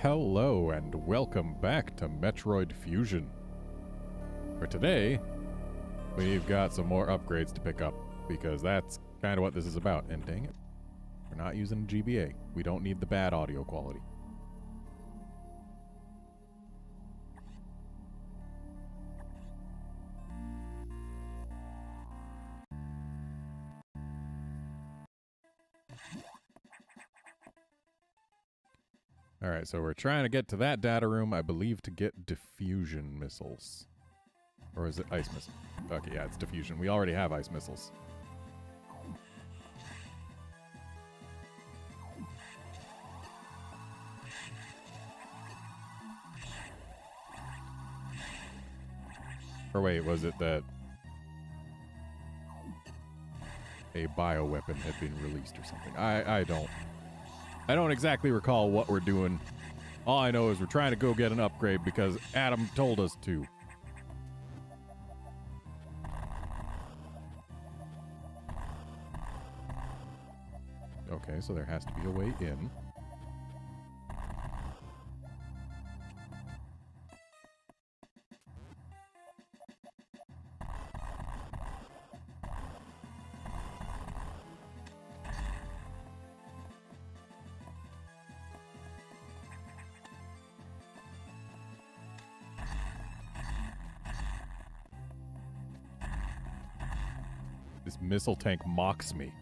Hello and welcome back to Metroid Fusion. For today, we've got some more upgrades to pick up, because that's kind of what this is about. And dang it, we're not using GBA. We don't need the bad audio quality. Alright, so we're trying to get to that data room, I believe, to get diffusion missiles. Or is it ice missiles? Okay, yeah, it's diffusion. We already have ice missiles. Or wait, was it that a bioweapon had been released or something? I don't exactly recall what we're doing. All I know is we're trying to go get an upgrade because Adam told us to. Okay, so there has to be a way in. This missile tank mocks me.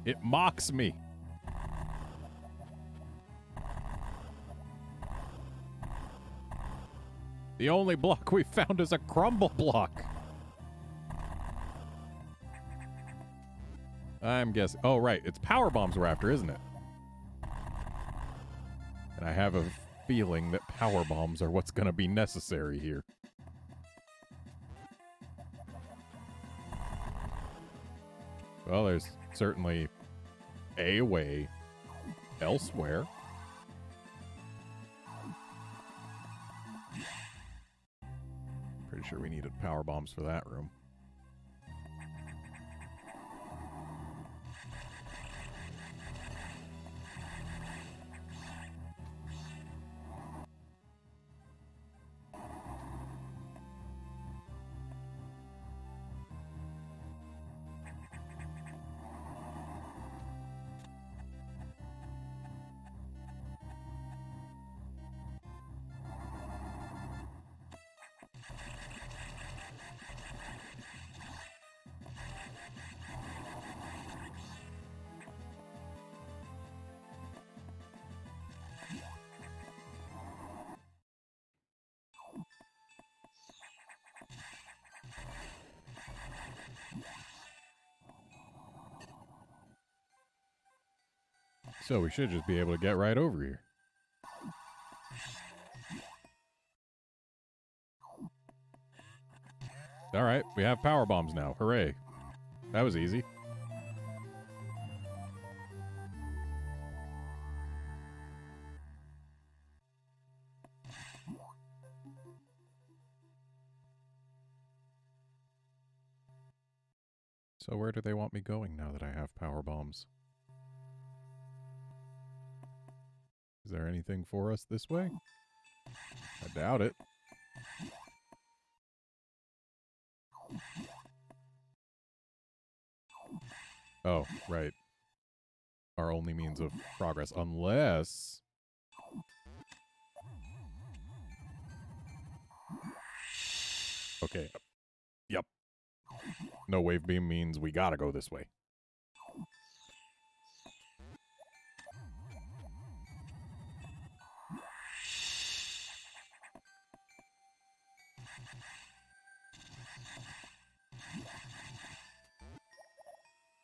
It mocks me. The only block we found is a crumble block. I'm guessing. Oh, right. It's power bombs we're after, isn't it? And I have a feeling that power bombs are what's going to be necessary here. Well, there's certainly a way elsewhere. Pretty sure we needed power bombs for that room. So we should just be able to get right over here. Alright, we have power bombs now. Hooray. That was easy. So where do they want me going now that I have power bombs? Is there anything for us this way? I doubt it. Oh, right. Our only means of progress, unless... Okay. Yep. No wave beam means we gotta go this way.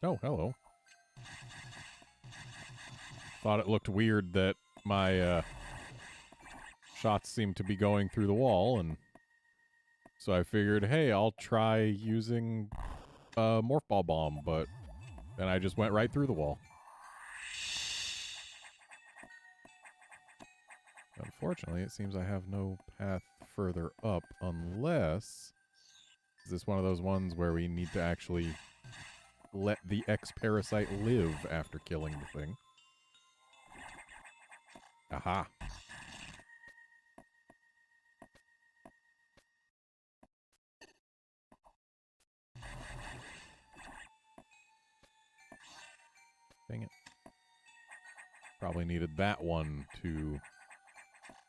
Oh, hello. Thought it looked weird that my shots seemed to be going through the wall, and so I figured, hey, I'll try using a morph ball bomb, but then I just went right through the wall. Unfortunately, it seems I have no path further up unless... Is this one of those ones where we need to actually let the X-Parasite live after killing the thing. Aha. Dang it. Probably needed that one to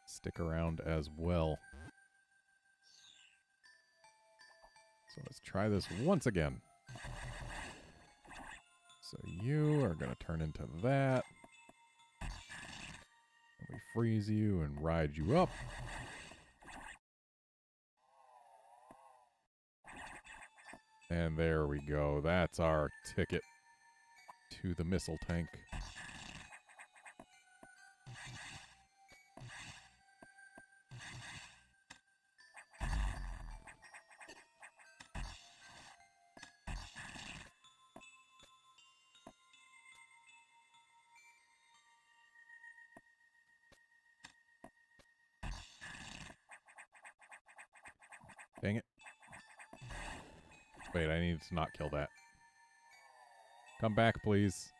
stick around as well. So let's try this once again. So you are going to turn into that. And we freeze you and ride you up. And there we go. That's our ticket to the missile tank. Dang it. Wait, I need to not kill that. Come back, please.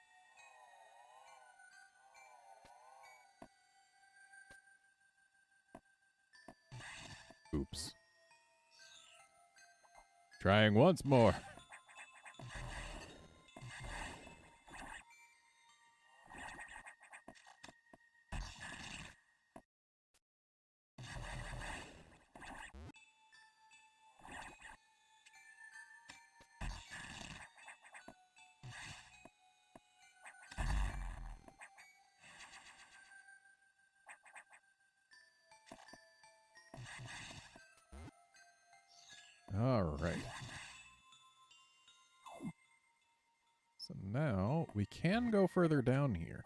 Oops. Trying once more. All right. So now we can go further down here.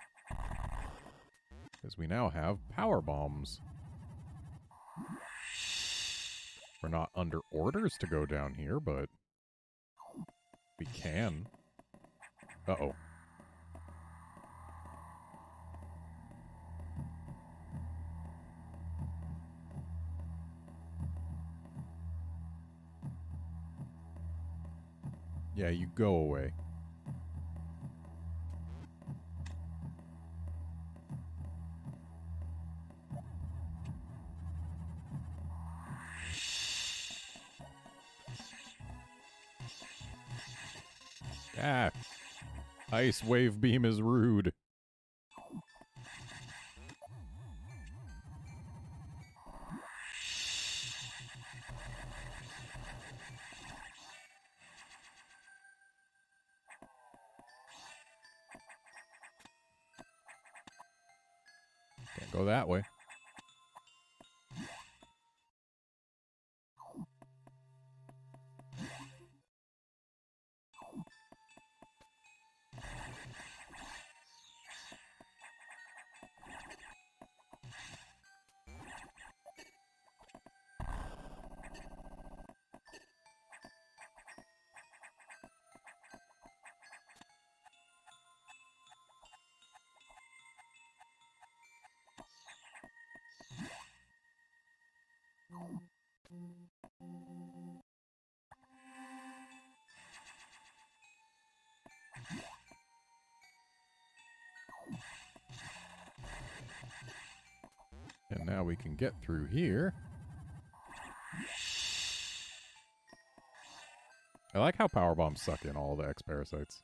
Because we now have power bombs. We're not under orders to go down here, but we can. Uh-oh. Yeah, you go away. Ah! Ice wave beam is rude. Can't go that way. And now we can get through here. I like how power bombs suck in all the X-Parasites.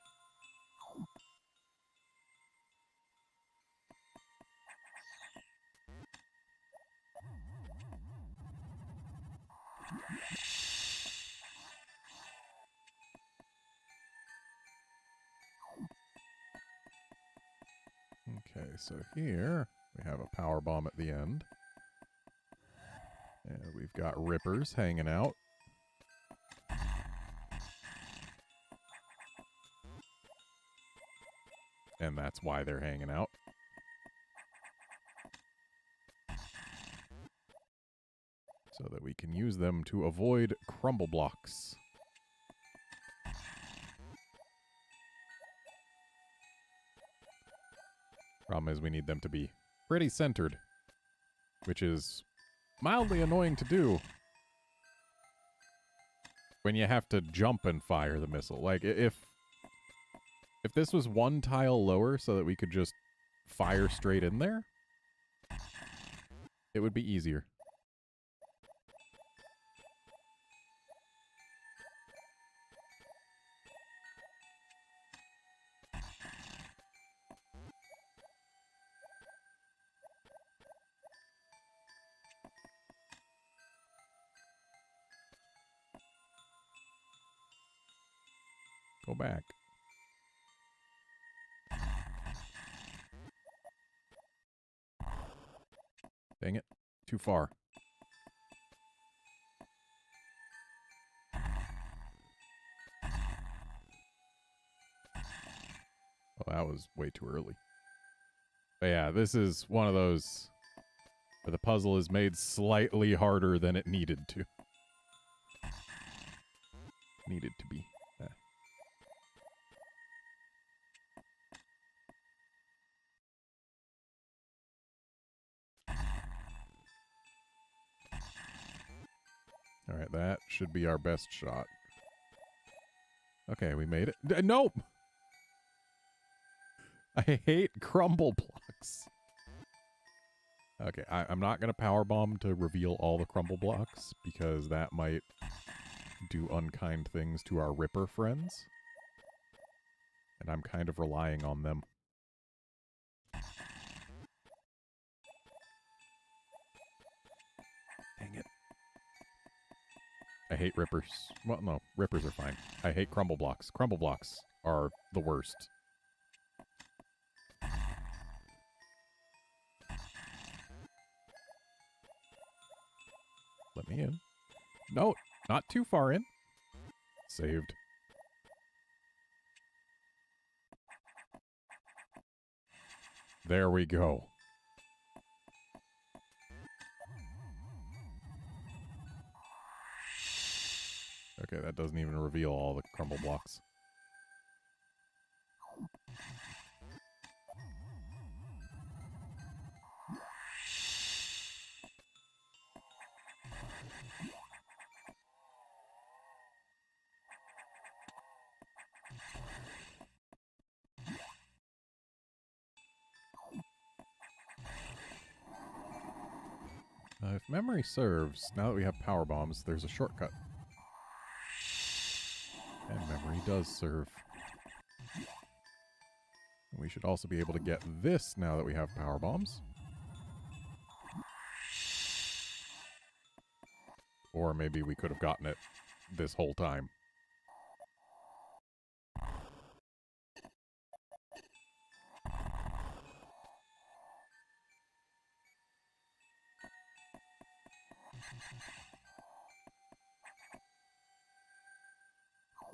Okay, so here we have a power bomb at the end. And we've got rippers hanging out. And that's why they're hanging out. So that we can use them to avoid crumble blocks. Problem is we need them to be pretty centered, which is mildly annoying to do when you have to jump and fire the missile. Like, if If this was one tile lower so that we could just fire straight in there, it would be easier. Go back. Dang it. Too far. Oh, that was way too early. But yeah, this is one of those where the puzzle is made slightly harder than it needed to. Needed to be. Alright, that should be our best shot. Okay, we made it. Nope! I hate crumble blocks. Okay, I'm not going to powerbomb to reveal all the crumble blocks, because that might do unkind things to our Ripper friends. And I'm kind of relying on them. Dang it. I hate Rippers. Well, no, Rippers are fine. I hate crumble blocks. Crumble blocks are the worst. Let me in. No, not too far in. Saved. There we go. Okay, that doesn't even reveal all the crumble blocks. If memory serves, now that we have power bombs, there's a shortcut. And memory does serve. We should also be able to get this now that we have power bombs. Or maybe we could have gotten it this whole time.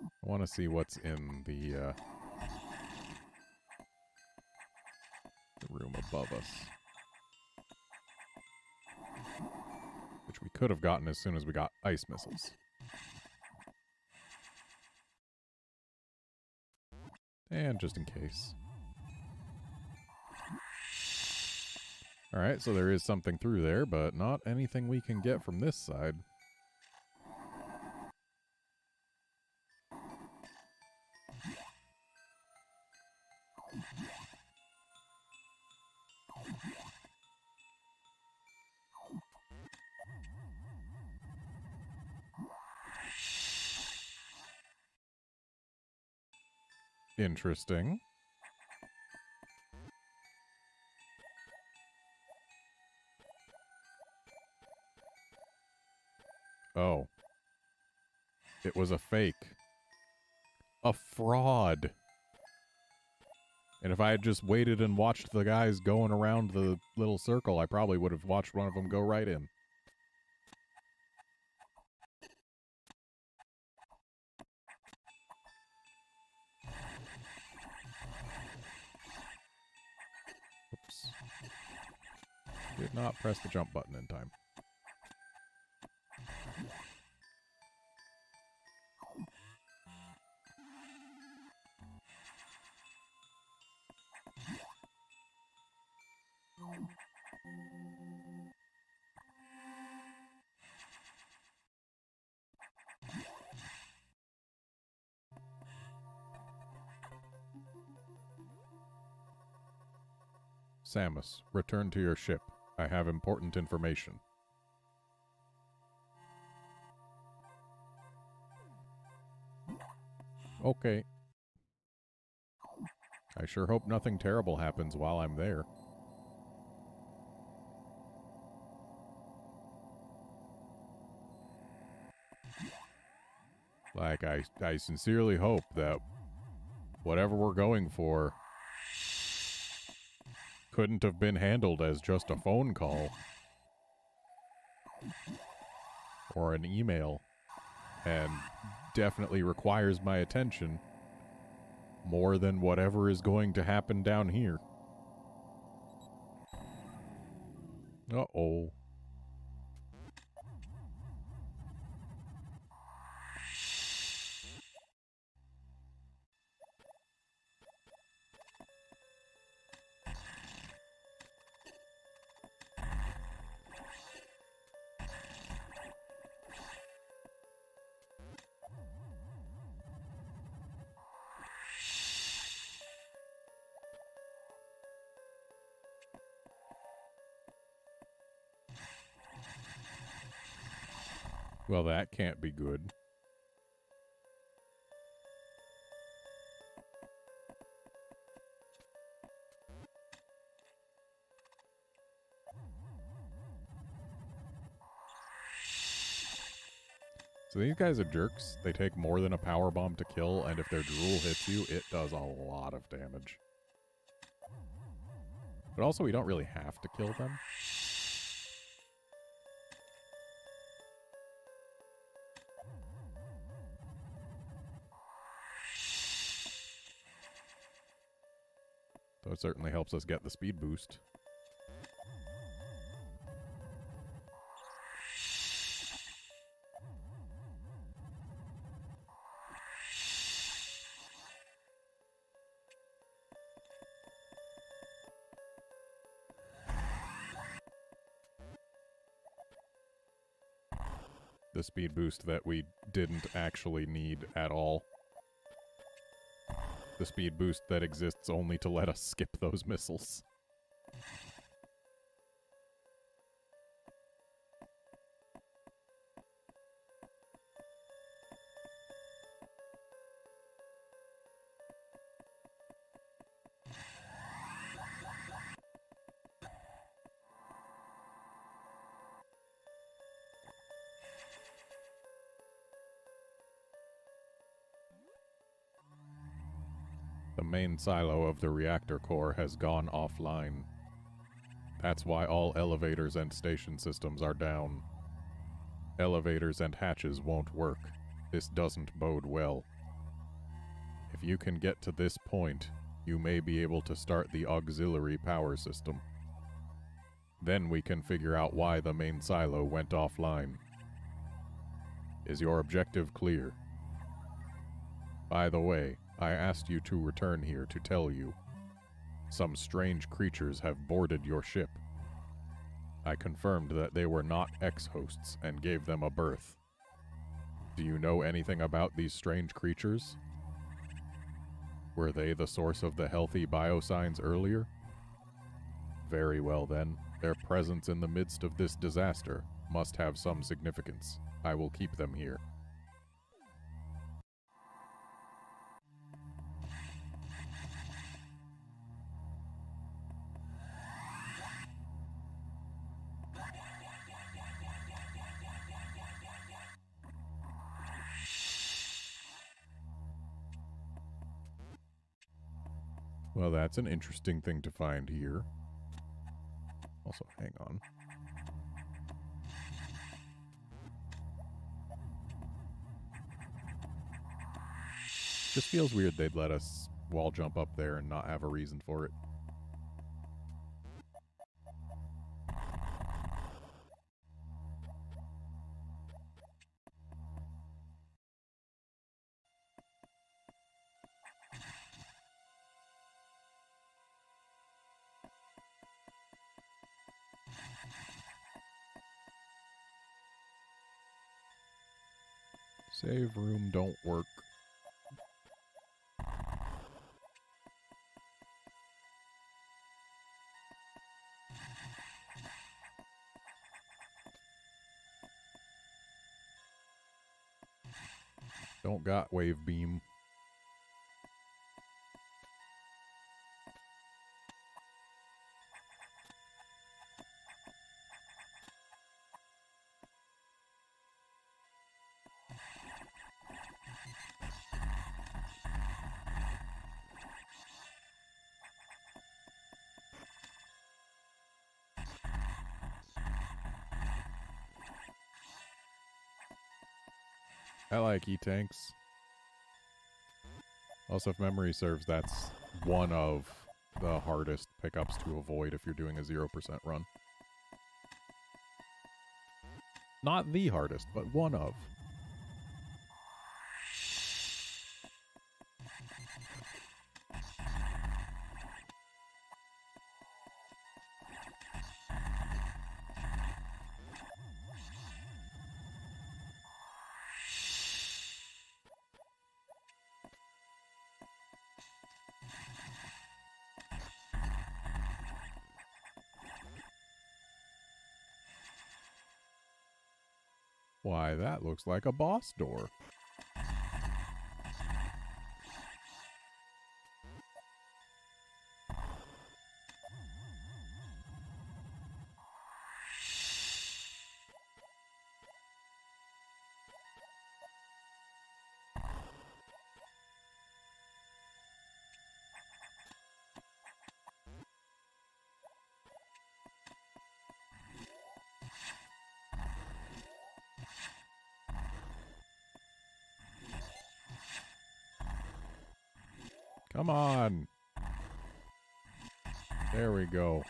I want to see what's in the room above us. Which we could have gotten as soon as we got ice missiles. And just in case. Alright, so there is something through there, but not anything we can get from this side. Interesting. Oh. It was a fake. A fraud. And if I had just waited and watched the guys going around the little circle, I probably would have watched one of them go right in. Oops. Did not press the jump button in time. Samus, return to your ship. I have important information. Okay. I sure hope nothing terrible happens while I'm there. Like, I sincerely hope that whatever we're going for couldn't have been handled as just a phone call or an email, and definitely requires my attention more than whatever is going to happen down here. Uh-oh. Well, that can't be good. So these guys are jerks. They take more than a power bomb to kill, and if their drool hits you, it does a lot of damage. But also, we don't really have to kill them. So it certainly helps us get the speed boost. The speed boost that we didn't actually need at all. The speed boost that exists only to let us skip those missiles. The main silo of the reactor core has gone offline. That's why all elevators and station systems are down. Elevators and hatches won't work. This doesn't bode well. If you can get to this point, you may be able to start the auxiliary power system. Then we can figure out why the main silo went offline. Is your objective clear? By the way, I asked you to return here to tell you. Some strange creatures have boarded your ship. I confirmed that they were not ex-hosts and gave them a berth. Do you know anything about these strange creatures? Were they the source of the healthy biosigns earlier? Very well then, their presence in the midst of this disaster must have some significance. I will keep them here. Well, that's an interesting thing to find here. Also, hang on. Just feels weird they'd let us wall jump up there and not have a reason for it. Save room don't work. Don't got wave beam. I like E-tanks. Also, if memory serves, that's one of the hardest pickups to avoid if you're doing a 0% run. Not the hardest, but one of. Why, that looks like a boss door. Come on. There we go.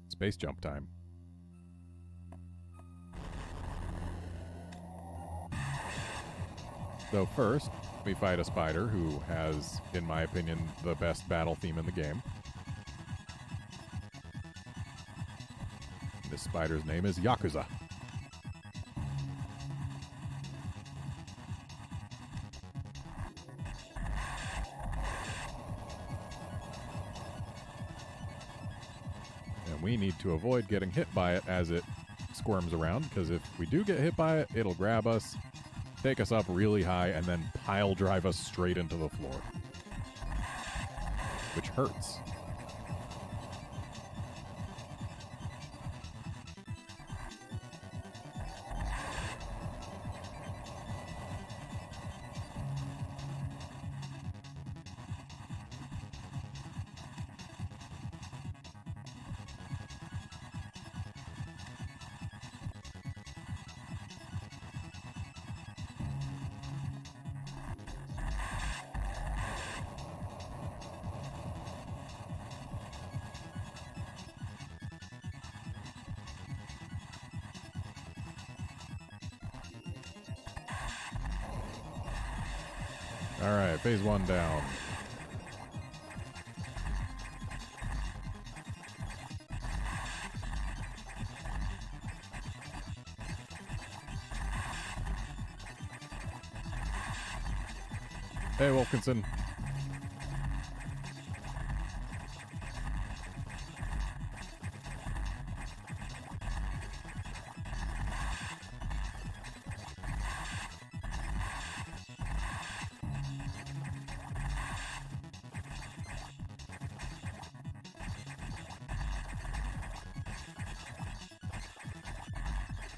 Space jump time. So first, we fight a spider who has, in my opinion, the best battle theme in the game. This spider's name is Yakuza. And we need to avoid getting hit by it as it squirms around, because if we do get hit by it, it'll grab us, take us up really high, and then pile drive us straight into the floor. Which hurts. Alright, phase 1 down. Hey, Wilkinson.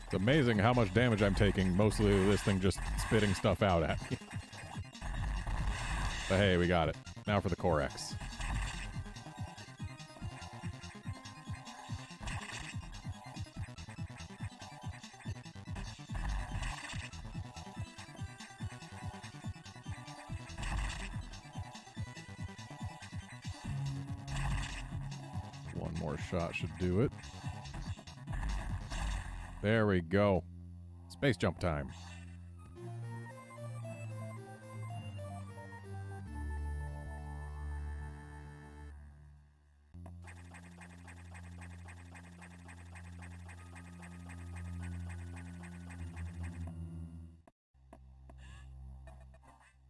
It's amazing how much damage I'm taking, mostly this thing just spitting stuff out at me. But hey, we got it. Now for the Core X. One more shot should do it. There we go. Space jump time.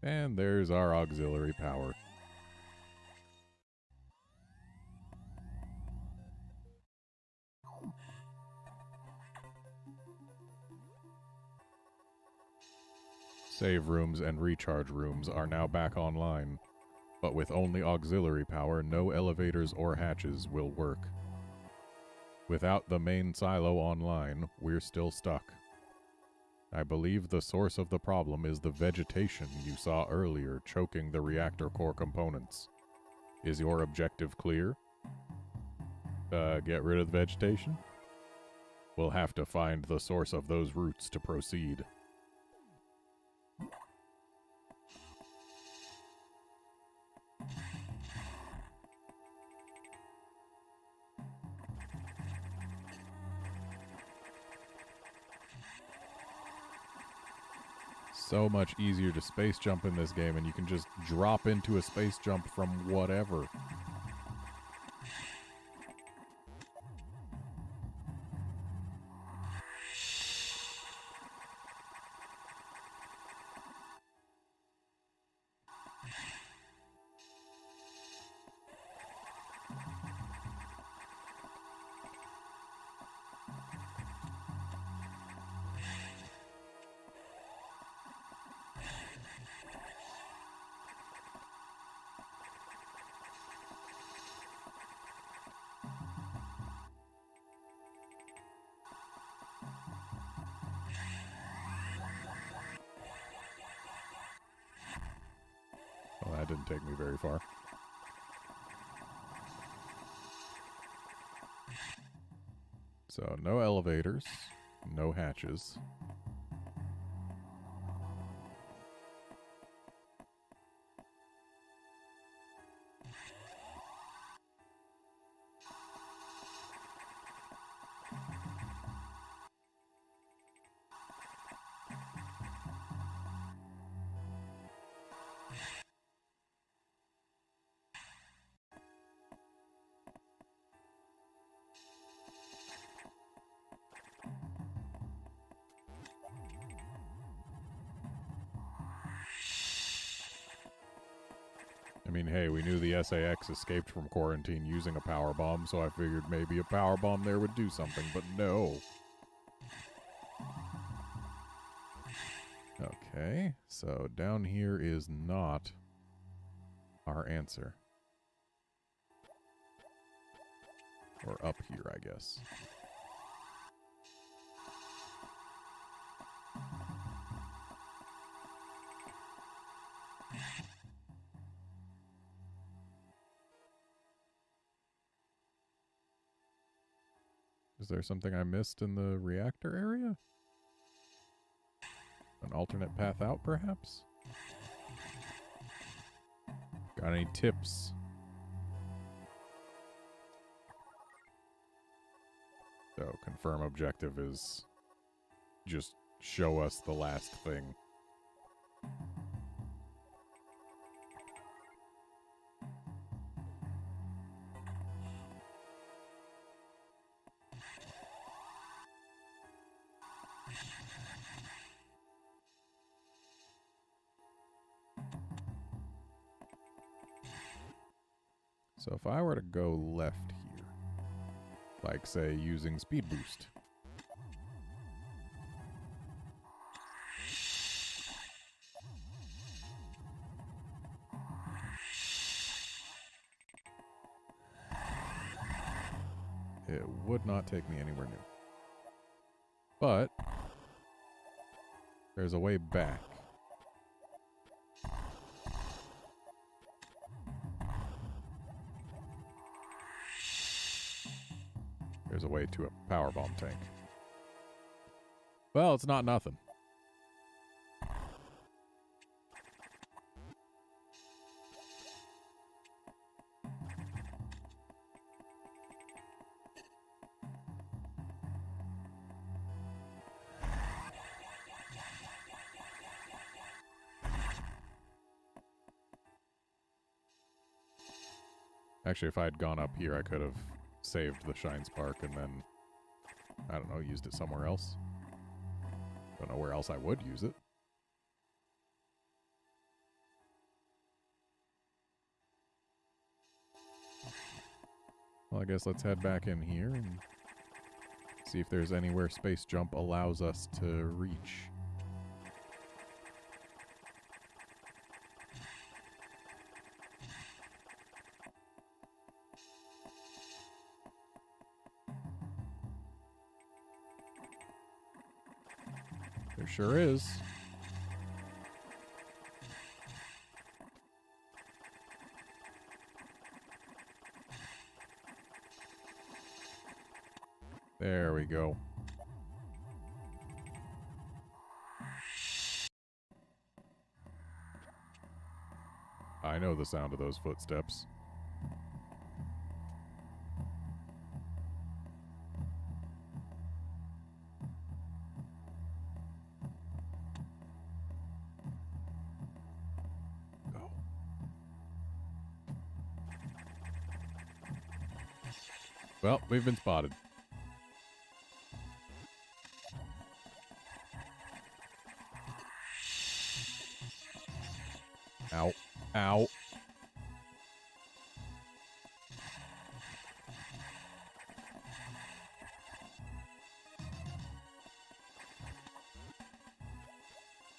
And there's our auxiliary power. Save rooms and recharge rooms are now back online, but with only auxiliary power, no elevators or hatches will work. Without the main silo online, we're still stuck. I believe the source of the problem is the vegetation you saw earlier choking the reactor core components. Is your objective clear? Get rid of the vegetation? We'll have to find the source of those roots to proceed. So much easier to space jump in this game, and you can just drop into a space jump from whatever. Well, that didn't take me very far. So, no elevators, no hatches. I mean, hey, we knew the SAX escaped from quarantine using a power bomb, so I figured maybe a power bomb there would do something, but no. Okay, so down here is not our answer. Or up here, I guess. Is there something I missed in the reactor area? An alternate path out, perhaps? Got any tips? So, confirm objective is just show us the last thing. So if I were to go left here, like say using speed boost. It would not take me anywhere new. But there's a way back. There's a way to a powerbomb tank. Well, it's not nothing. Actually, if I had gone up here, I could have saved the Shine Spark and then, I don't know, used it somewhere else. Don't know where else I would use it. Well, I guess let's head back in here and see if there's anywhere Space Jump allows us to reach. There sure is. There we go. I know the sound of those footsteps. Go. Well, we've been spotted. Ow. Ow.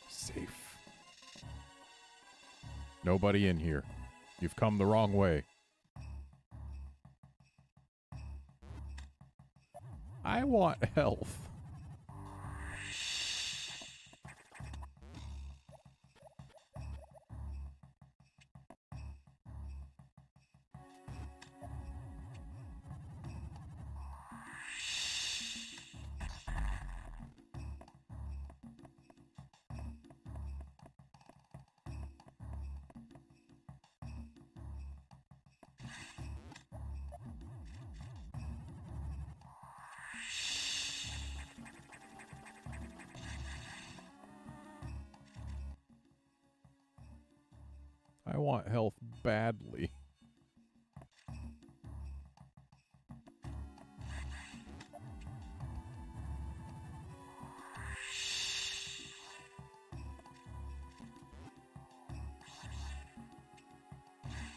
Safe. Nobody in here. You've come the wrong way. I want health. I want health badly.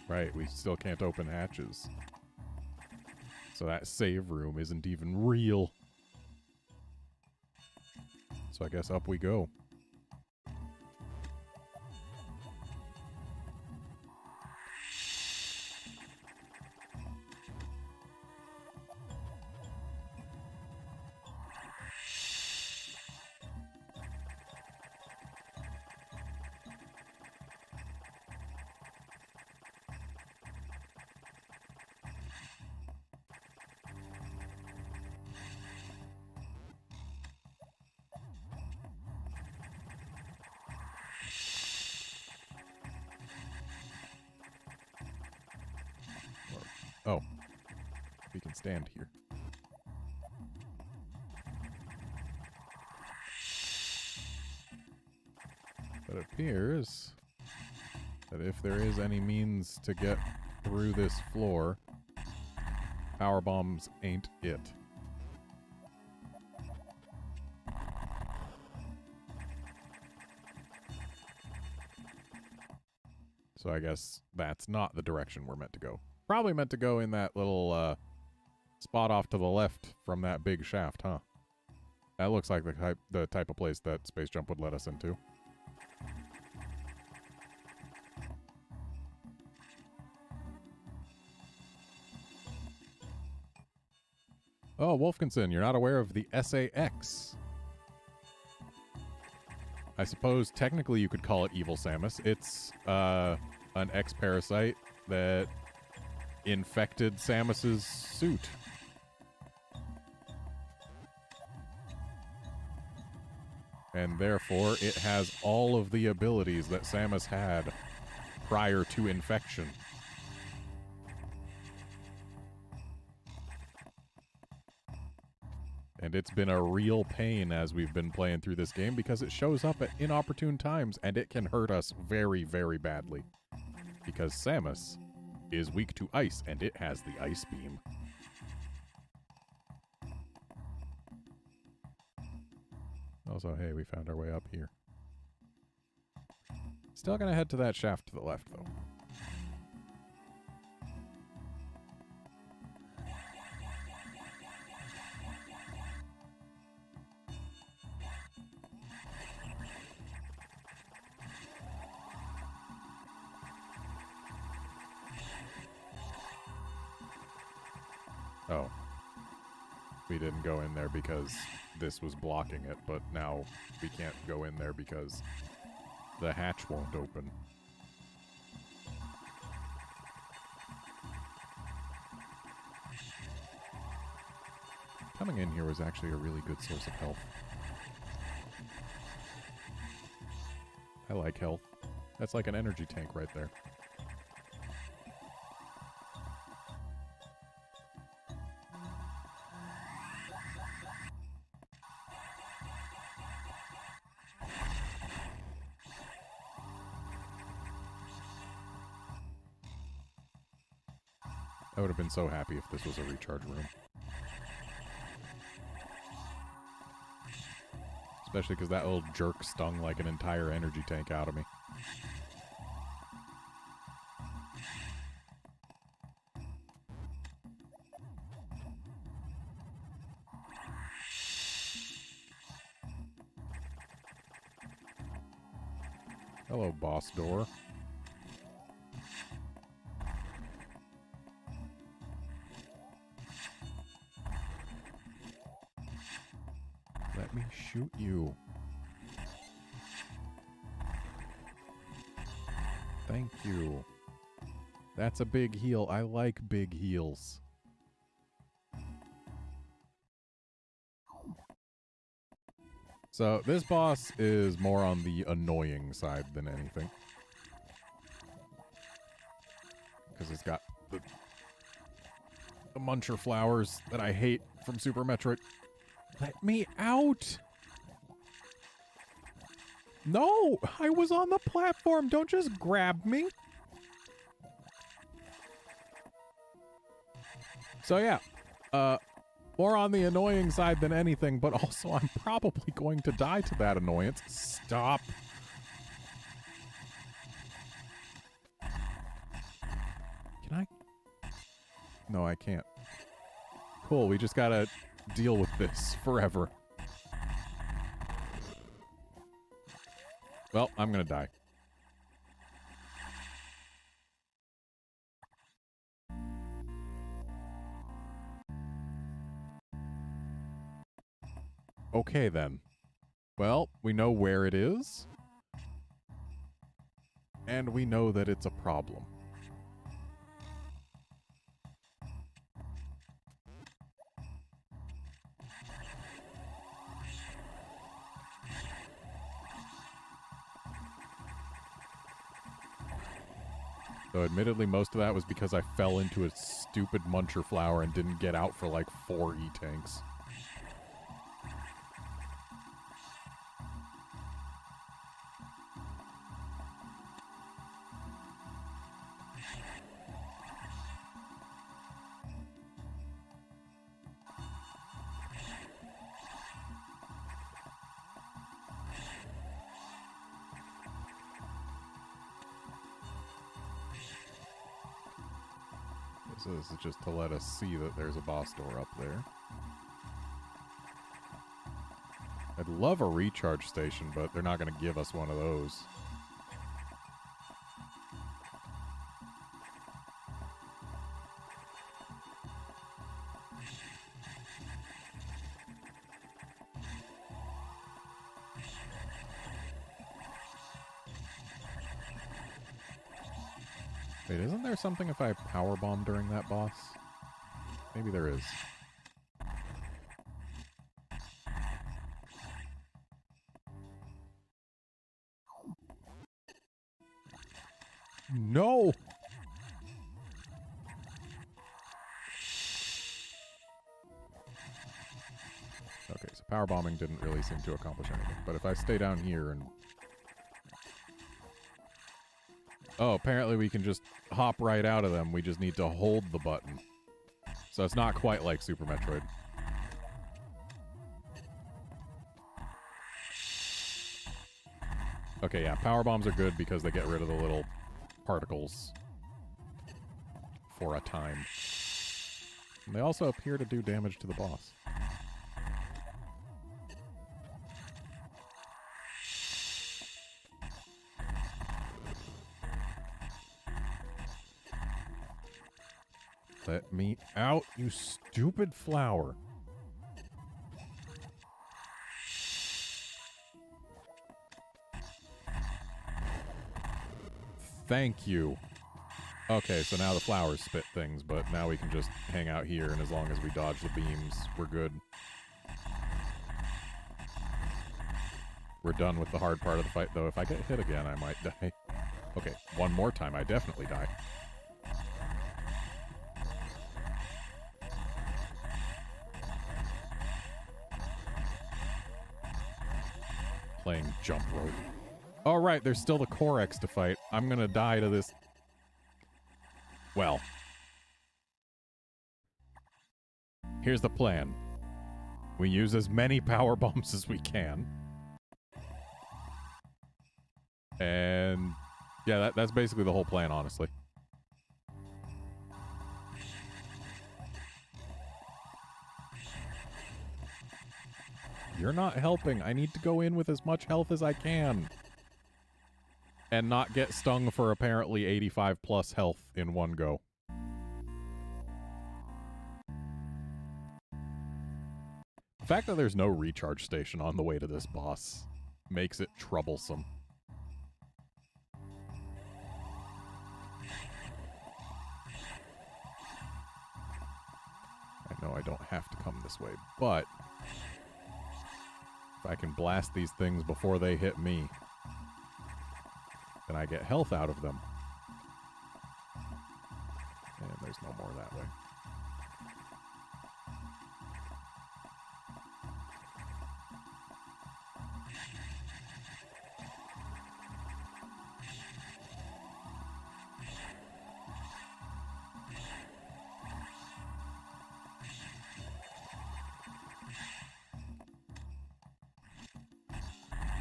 Right, we still can't open hatches. So that save room isn't even real. So I guess up we go. Oh, we can stand here. But it appears that if there is any means to get through this floor, power bombs ain't it. So I guess that's not the direction we're meant to go. Probably meant to go in that little spot off to the left from that big shaft, huh? That looks like the type of place that Space Jump would let us into. Oh, Wolfkinson, you're not aware of the SAX. I suppose technically you could call it Evil Samus. It's an X-parasite that infected Samus's suit. And therefore, it has all of the abilities that Samus had prior to infection. And it's been a real pain as we've been playing through this game because it shows up at inopportune times and it can hurt us very, very badly. Because Samus is weak to ice and it has the ice beam. Also, hey, we found our way up here. Still gonna head to that shaft to the left, though. Oh. we didn't go in there because this was blocking it, but now we can't go in there because the hatch won't open. Coming in here was actually a really good source of health. I like health. That's like an energy tank right there. I would have been so happy if this was a recharge room. Especially because that little jerk stung like an entire energy tank out of me. Hello, boss door. Let me shoot you. Thank you. That's a big heal. I like big heals. So this boss is more on the annoying side than anything. Because it's got the muncher flowers that I hate from Super Metroid. Let me out! No! I was on the platform! Don't just grab me! So yeah, more on the annoying side than anything, but also I'm probably going to die to that annoyance. Stop! Can I? No, I can't. Cool, we just gotta deal with this forever. Well, I'm gonna die. Okay, then. Well, we know where it is. And we know that it's a problem. So admittedly, most of that was because I fell into a stupid muncher flower and didn't get out for like 4 E-tanks. So this is just to let us see that there's a boss door up there. I'd love a recharge station, but they're not going to give us one of those. Wait, isn't there something if I powerbomb during that boss? Maybe there is. No! Okay, so powerbombing didn't really seem to accomplish anything. But if I stay down here and... Oh, apparently we can just hop right out of them. We just need to hold the button. So it's not quite like Super Metroid. Okay, yeah, power bombs are good because they get rid of the little particles for a time. And they also appear to do damage to the boss. Let me out, you stupid flower. Thank you. Okay, so now the flowers spit things, but now we can just hang out here, and as long as we dodge the beams, we're good. We're done with the hard part of the fight, though. If I get hit again, I might die. Okay, one more time, I definitely die. Playing jump rope. Oh, right, there's still the Corex to fight. I'm gonna die to this. Well. Here's the plan. We use as many power bombs as we can. And yeah, that's basically the whole plan, honestly. You're not helping. I need to go in with as much health as I can. And not get stung for apparently 85 plus health in one go. The fact that there's no recharge station on the way to this boss makes it troublesome. I know I don't have to come this way, but if I can blast these things before they hit me, then I get health out of them. And there's no more that way.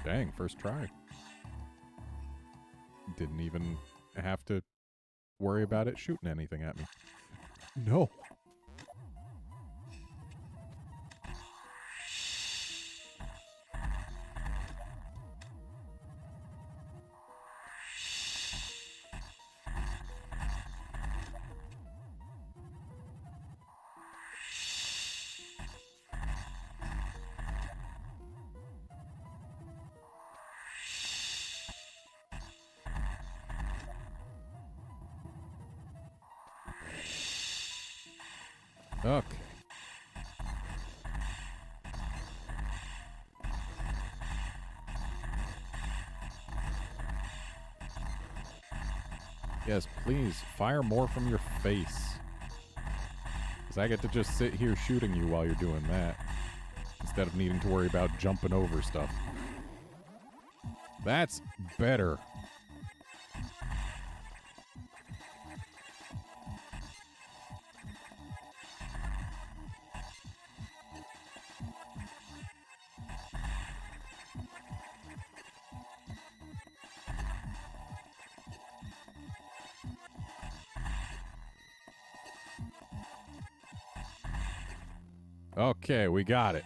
Dang, first try. Didn't even have to worry about it shooting anything at me. No. Okay. Yes, please, fire more from your face. Because I get to just sit here shooting you while you're doing that, instead of needing to worry about jumping over stuff. That's better. Okay, we got it.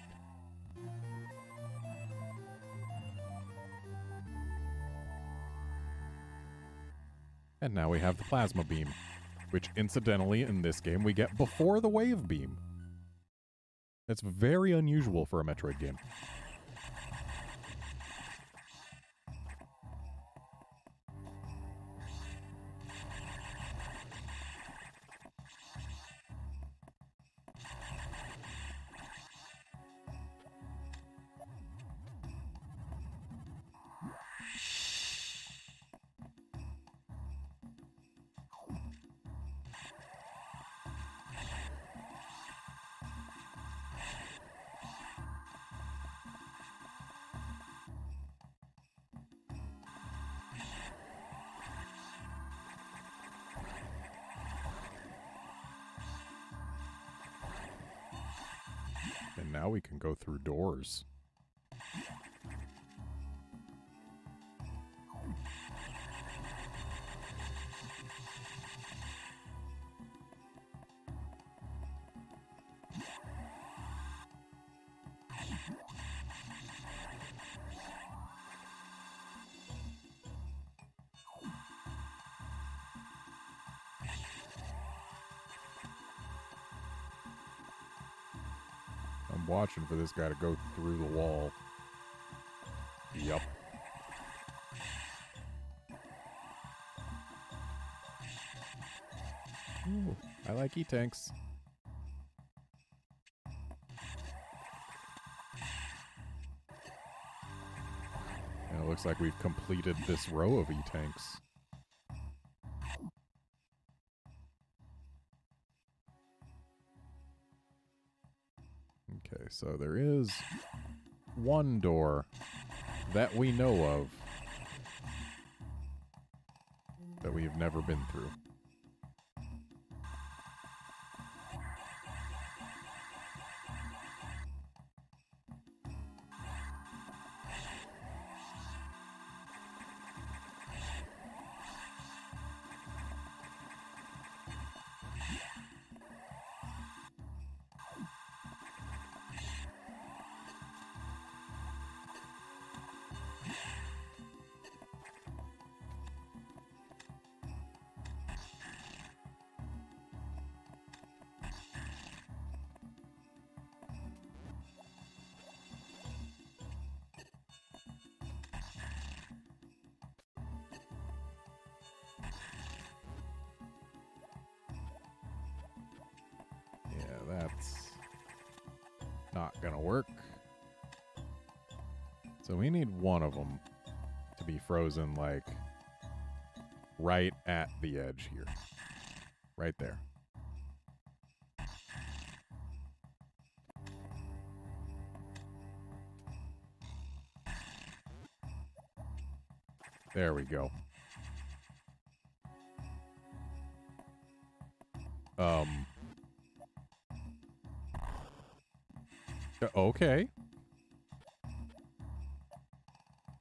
And now we have the plasma beam, which incidentally in this game we get before the wave beam. That's very unusual for a Metroid game. And now we can go through doors. I'm watching for this guy to go through the wall. Yup. Ooh, I like E-tanks. And it looks like we've completed this row of E-tanks. Okay, so there is one door that we know of that we've never been through. That's not gonna work. So we need one of them to be frozen, like, right at the edge here. Right there. There we go. Okay.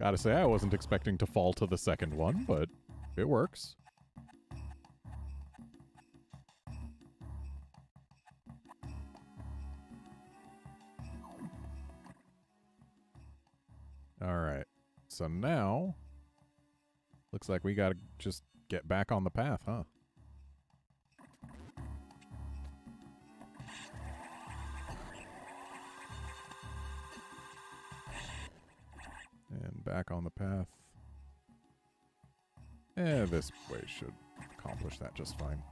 Gotta say, I wasn't expecting to fall to the second one, but it works. Alright. So now, looks like we gotta just get back on the path, huh? And back on the path. This way should accomplish that just fine.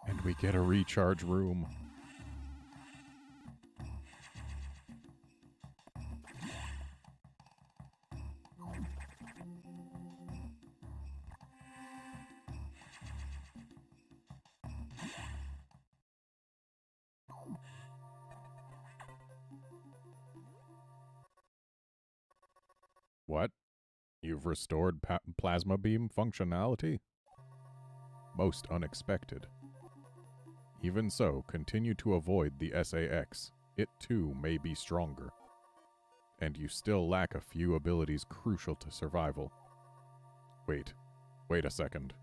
And we get a recharge room. What? You've restored plasma beam functionality? Most unexpected. Even so, continue to avoid the SAX. It too may be stronger. And you still lack a few abilities crucial to survival. Wait a second.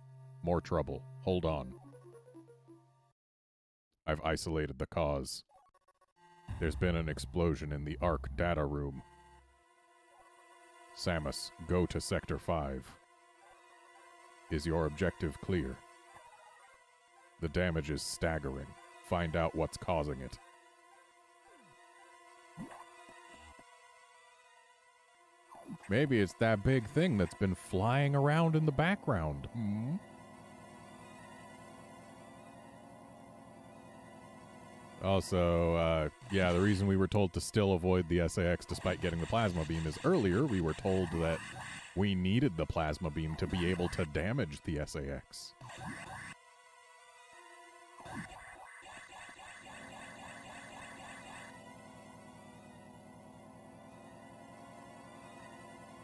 More trouble. Hold on. I've isolated the cause. There's been an explosion in the ARC data room. Samus, go to Sector 5. Is your objective clear? The damage is staggering. Find out what's causing it. Maybe it's that big thing that's been flying around in the background. Also, yeah, the reason we were told to still avoid the SAX despite getting the plasma beam is earlier we were told that we needed the plasma beam to be able to damage the SAX.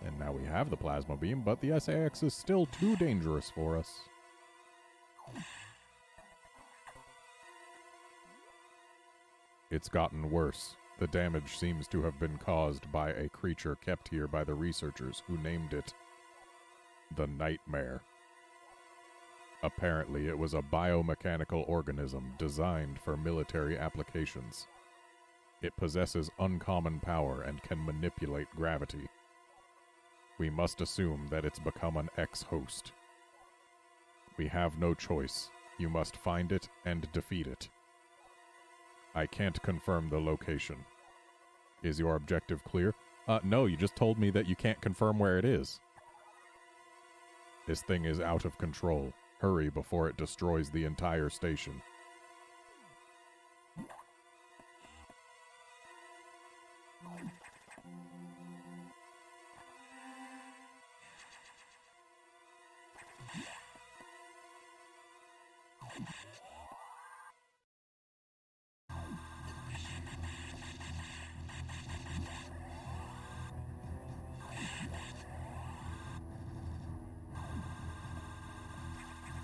And now we have the plasma beam, but the SAX is still too dangerous for us. It's gotten worse. The damage seems to have been caused by a creature kept here by the researchers who named it the Nightmare. Apparently, it was a biomechanical organism designed for military applications. It possesses uncommon power and can manipulate gravity. We must assume that it's become an ex-host. We have no choice. You must find it and defeat it. I can't confirm the location. Is your objective clear? No, you just told me that you can't confirm where it is. This thing is out of control. Hurry before it destroys the entire station.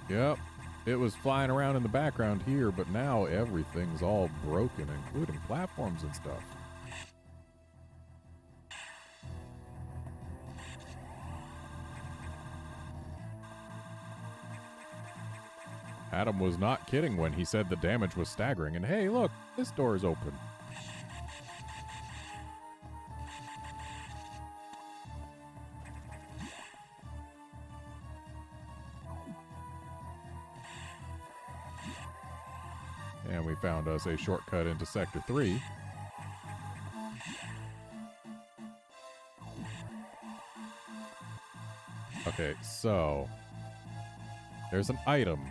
Yep, it was flying around in the background here, but now everything's all broken, including platforms and stuff. Adam was not kidding when he said the damage was staggering, and hey, look, this door is open. And we found us a shortcut into Sector 3. Okay, so there's an item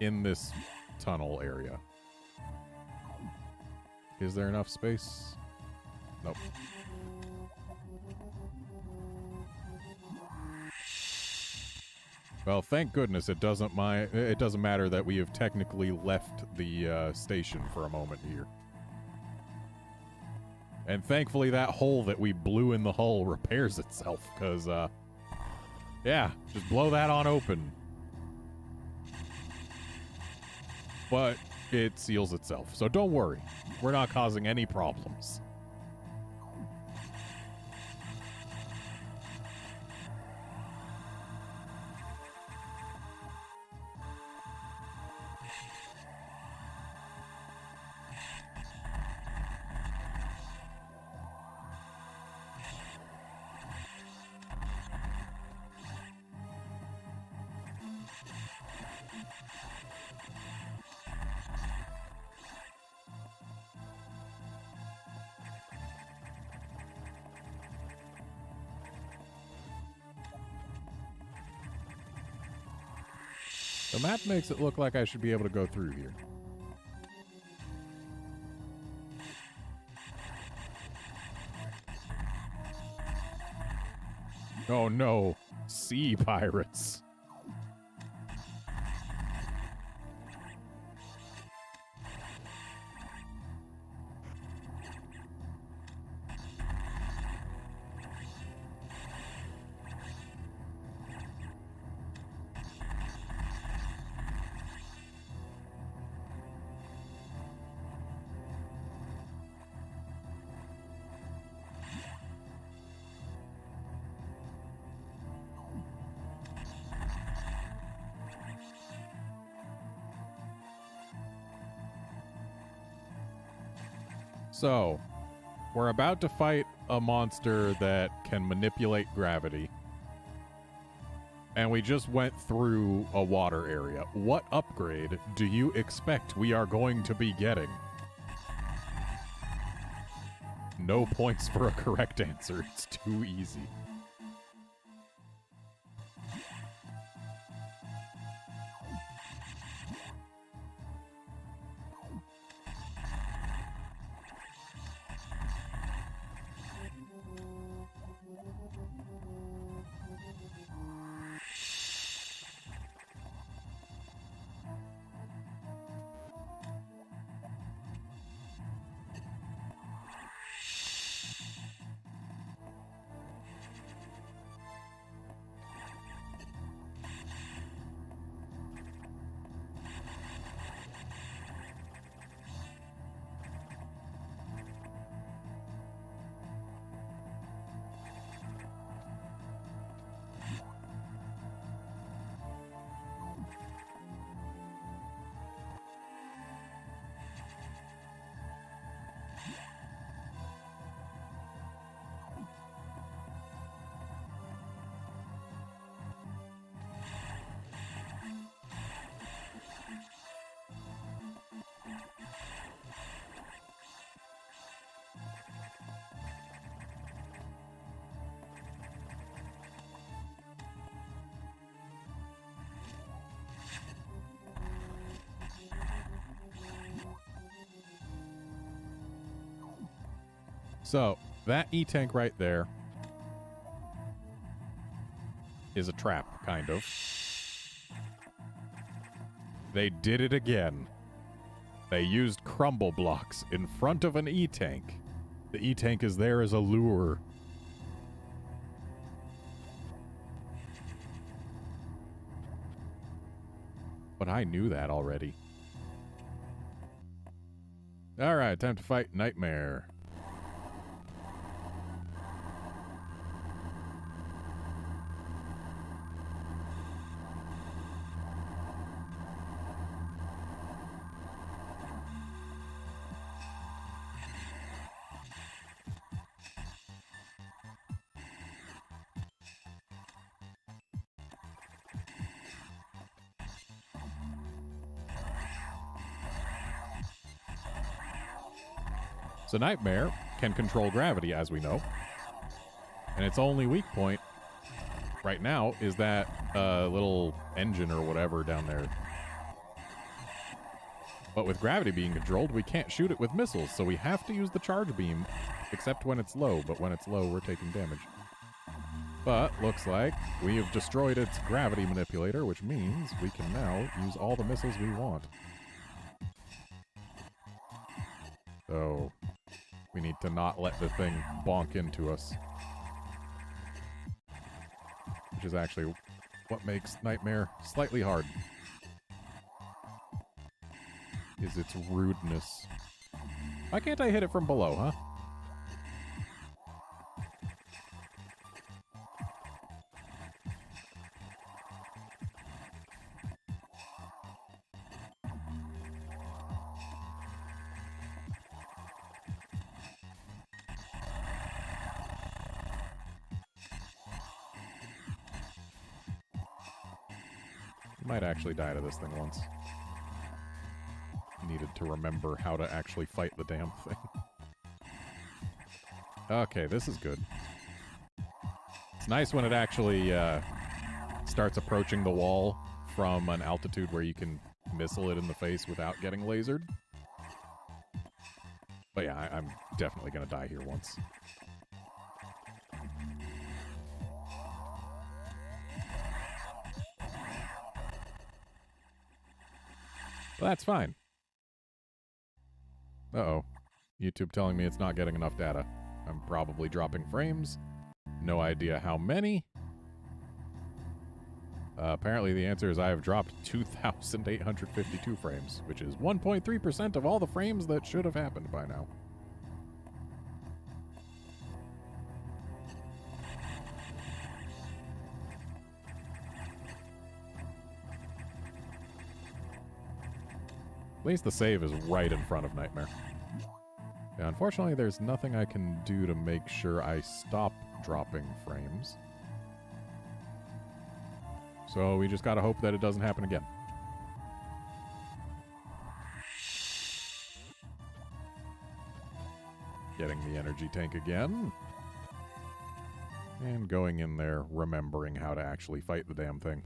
in this tunnel area. Is there enough space? Nope. Well, thank goodness it doesn't matter that we have technically left the station for a moment here. And thankfully that hole that we blew in the hull repairs itself, because, yeah, just blow that on open. But it seals itself, so don't worry. We're not causing any problems. The map makes it look like I should be able to go through here. Oh no, sea pirates. So, we're about to fight a monster that can manipulate gravity. And we just went through a water area. What upgrade do you expect we are going to be getting? No points for a correct answer. It's too easy. So, that E-tank right there is a trap, kind of. They did it again. They used crumble blocks in front of an E-tank. The E-tank is there as a lure. But I knew that already. Alright, time to fight Nightmare. So Nightmare can control gravity, as we know. And its only weak point right now is that little engine or whatever down there. But with gravity being controlled, we can't shoot it with missiles, so we have to use the charge beam, except when it's low. But when it's low, we're taking damage. But looks like we have destroyed its gravity manipulator, which means we can now use all the missiles we want. So we need to not let the thing bonk into us. Which is actually what makes Nightmare slightly hard. Is its rudeness. Why can't I hit it from below, huh? Might actually die to this thing once. Needed to remember how to actually fight the damn thing. Okay, this is good. It's nice when it actually starts approaching the wall from an altitude where you can missile it in the face without getting lasered. But yeah, I'm definitely going to die here once. Well, that's fine. Uh-oh. YouTube telling me it's not getting enough data. I'm probably dropping frames. No idea how many. Apparently the answer is I have dropped 2,852 frames, which is 1.3% of all the frames that should have happened by now. At least the save is right in front of Nightmare. Yeah, unfortunately, there's nothing I can do to make sure I stop dropping frames. So we just gotta hope that it doesn't happen again. Getting the energy tank again. And going in there, remembering how to actually fight the damn thing.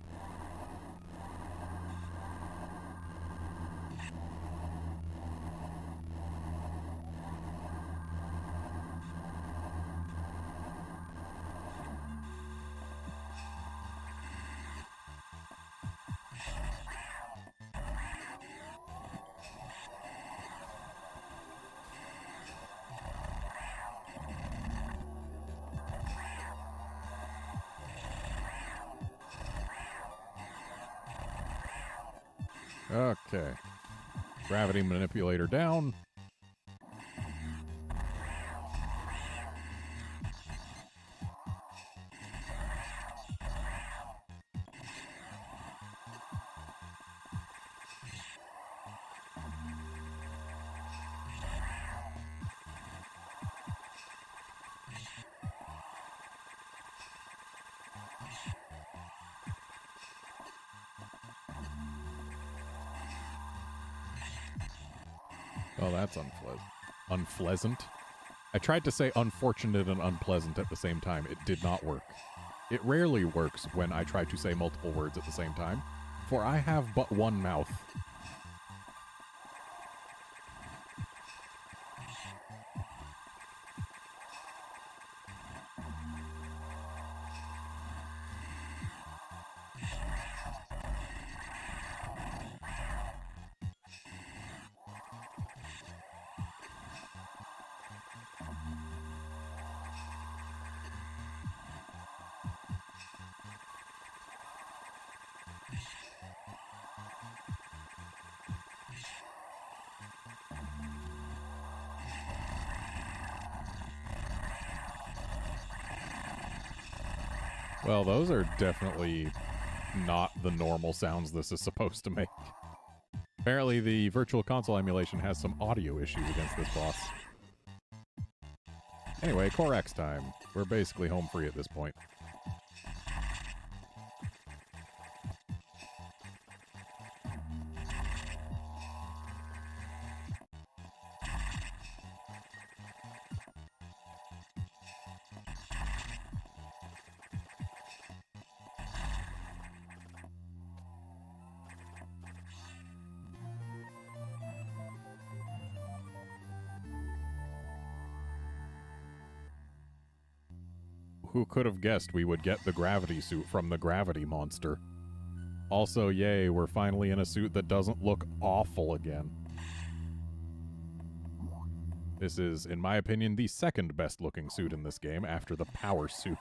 Okay. Gravity manipulator down. Oh, that's unpleasant. I tried to say unfortunate and unpleasant at the same time. It did not work. It rarely works when I try to say multiple words at the same time, for I have but one mouth. Well, those are definitely not the normal sounds this is supposed to make. Apparently, the Virtual Console emulation has some audio issues against this boss. Anyway, Core X time. We're basically home free at this point. Who could have guessed we would get the gravity suit from the gravity monster? Also, yay, we're finally in a suit that doesn't look awful again. This is, in my opinion, the second best looking suit in this game after the power suit.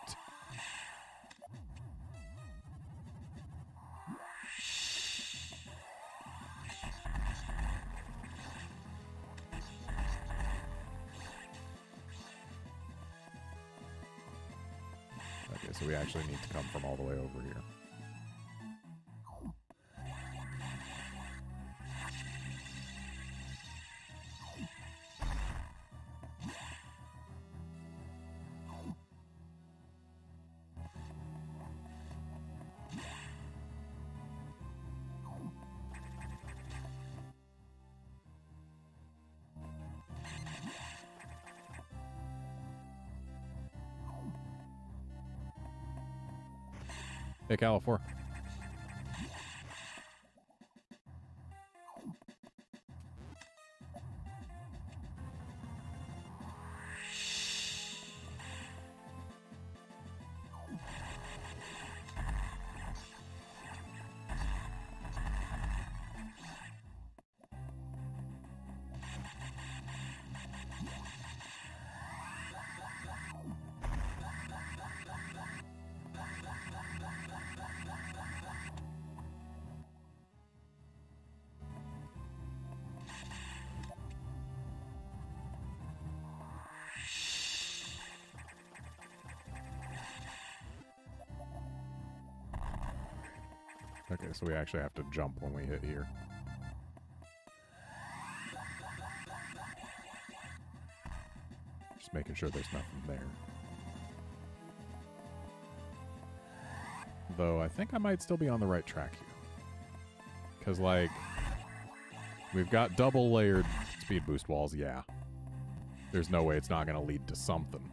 Okay, so we actually need to come from all the way over here. Hey, Califor. Okay, so we actually have to jump when we hit here. Just making sure there's nothing there. Though I think I might still be on the right track here. Because, like, we've got double layered speed boost walls, yeah. There's no way it's not going to lead to something.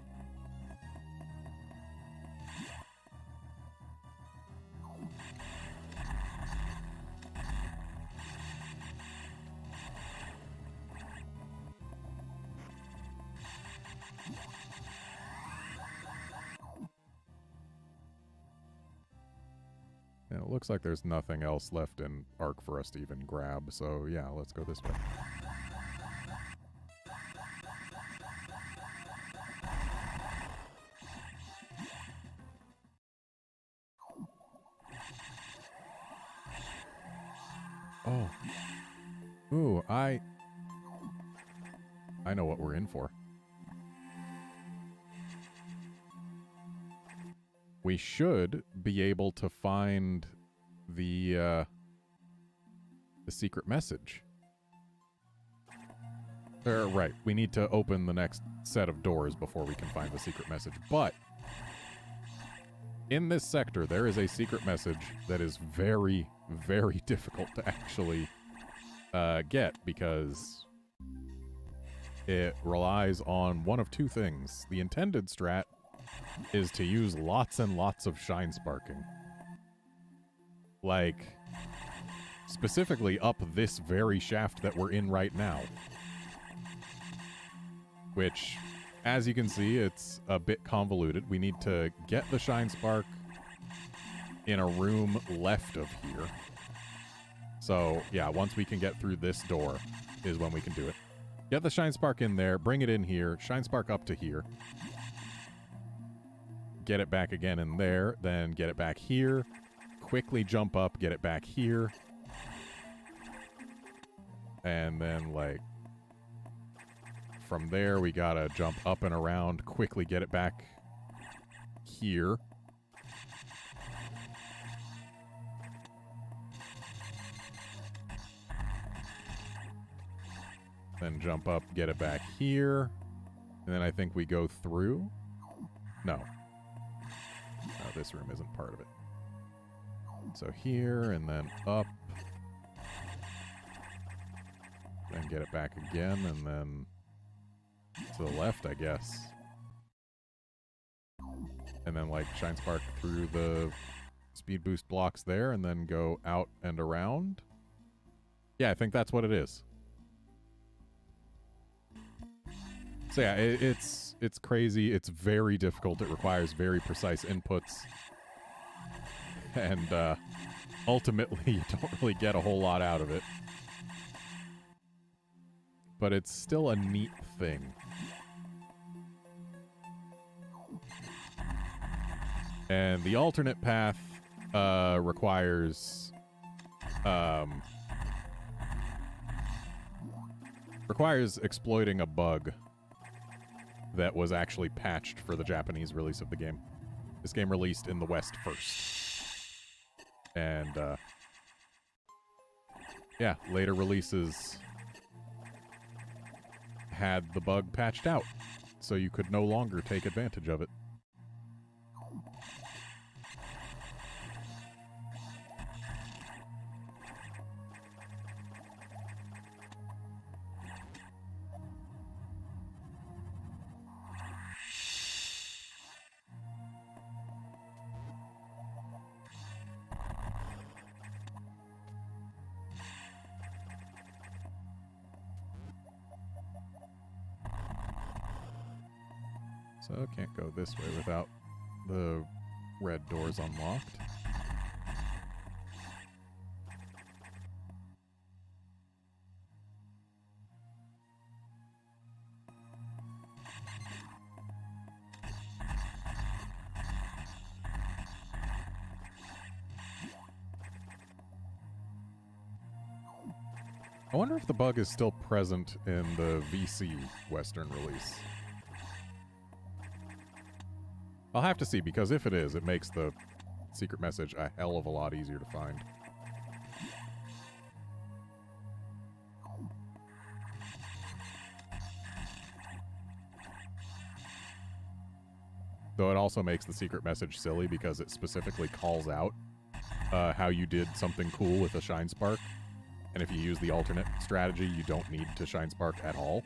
And it looks like there's nothing else left in Arc for us to even grab, so yeah, let's go this way. Oh. Ooh, I know what we're in for. We should be able to find the secret message. Right, we need to open the next set of doors before we can find the secret message. But in this sector, there is a secret message that is very, very difficult to actually get because it relies on one of two things. The intended strat is to use lots and lots of shine sparking. Like, specifically up this very shaft that we're in right now. Which, as you can see, it's a bit convoluted. We need to get the shine spark in a room left of here. So, yeah, once we can get through this door is when we can do it. Get the shine spark in there, bring it in here, shine spark up to here. Get it back again in there, then get it back here. Quickly jump up, get it back here. And then, like, from there, we gotta jump up and around, quickly get it back here. Then jump up, get it back here. And then I think we go through. No. No, this room isn't part of it. So here, and then up. Then get it back again, and then to the left, I guess. And then, like, Shine Spark through the speed boost blocks there, and then go out and around. Yeah, I think that's what it is. So yeah, it's crazy. It's very difficult. It requires very precise inputs. And ultimately, you don't really get a whole lot out of it. But it's still a neat thing. And the alternate path requires exploiting a bug that was actually patched for the Japanese release of the game. This game released in the West first. And yeah, later releases had the bug patched out, so you could no longer take advantage of it. So can't go this way without the red doors unlocked. I wonder if the bug is still present in the VC Western release. I'll have to see, because if it is, it makes the secret message a hell of a lot easier to find. Though it also makes the secret message silly, because it specifically calls out how you did something cool with a Shine Spark. And if you use the alternate strategy, you don't need to Shine Spark at all.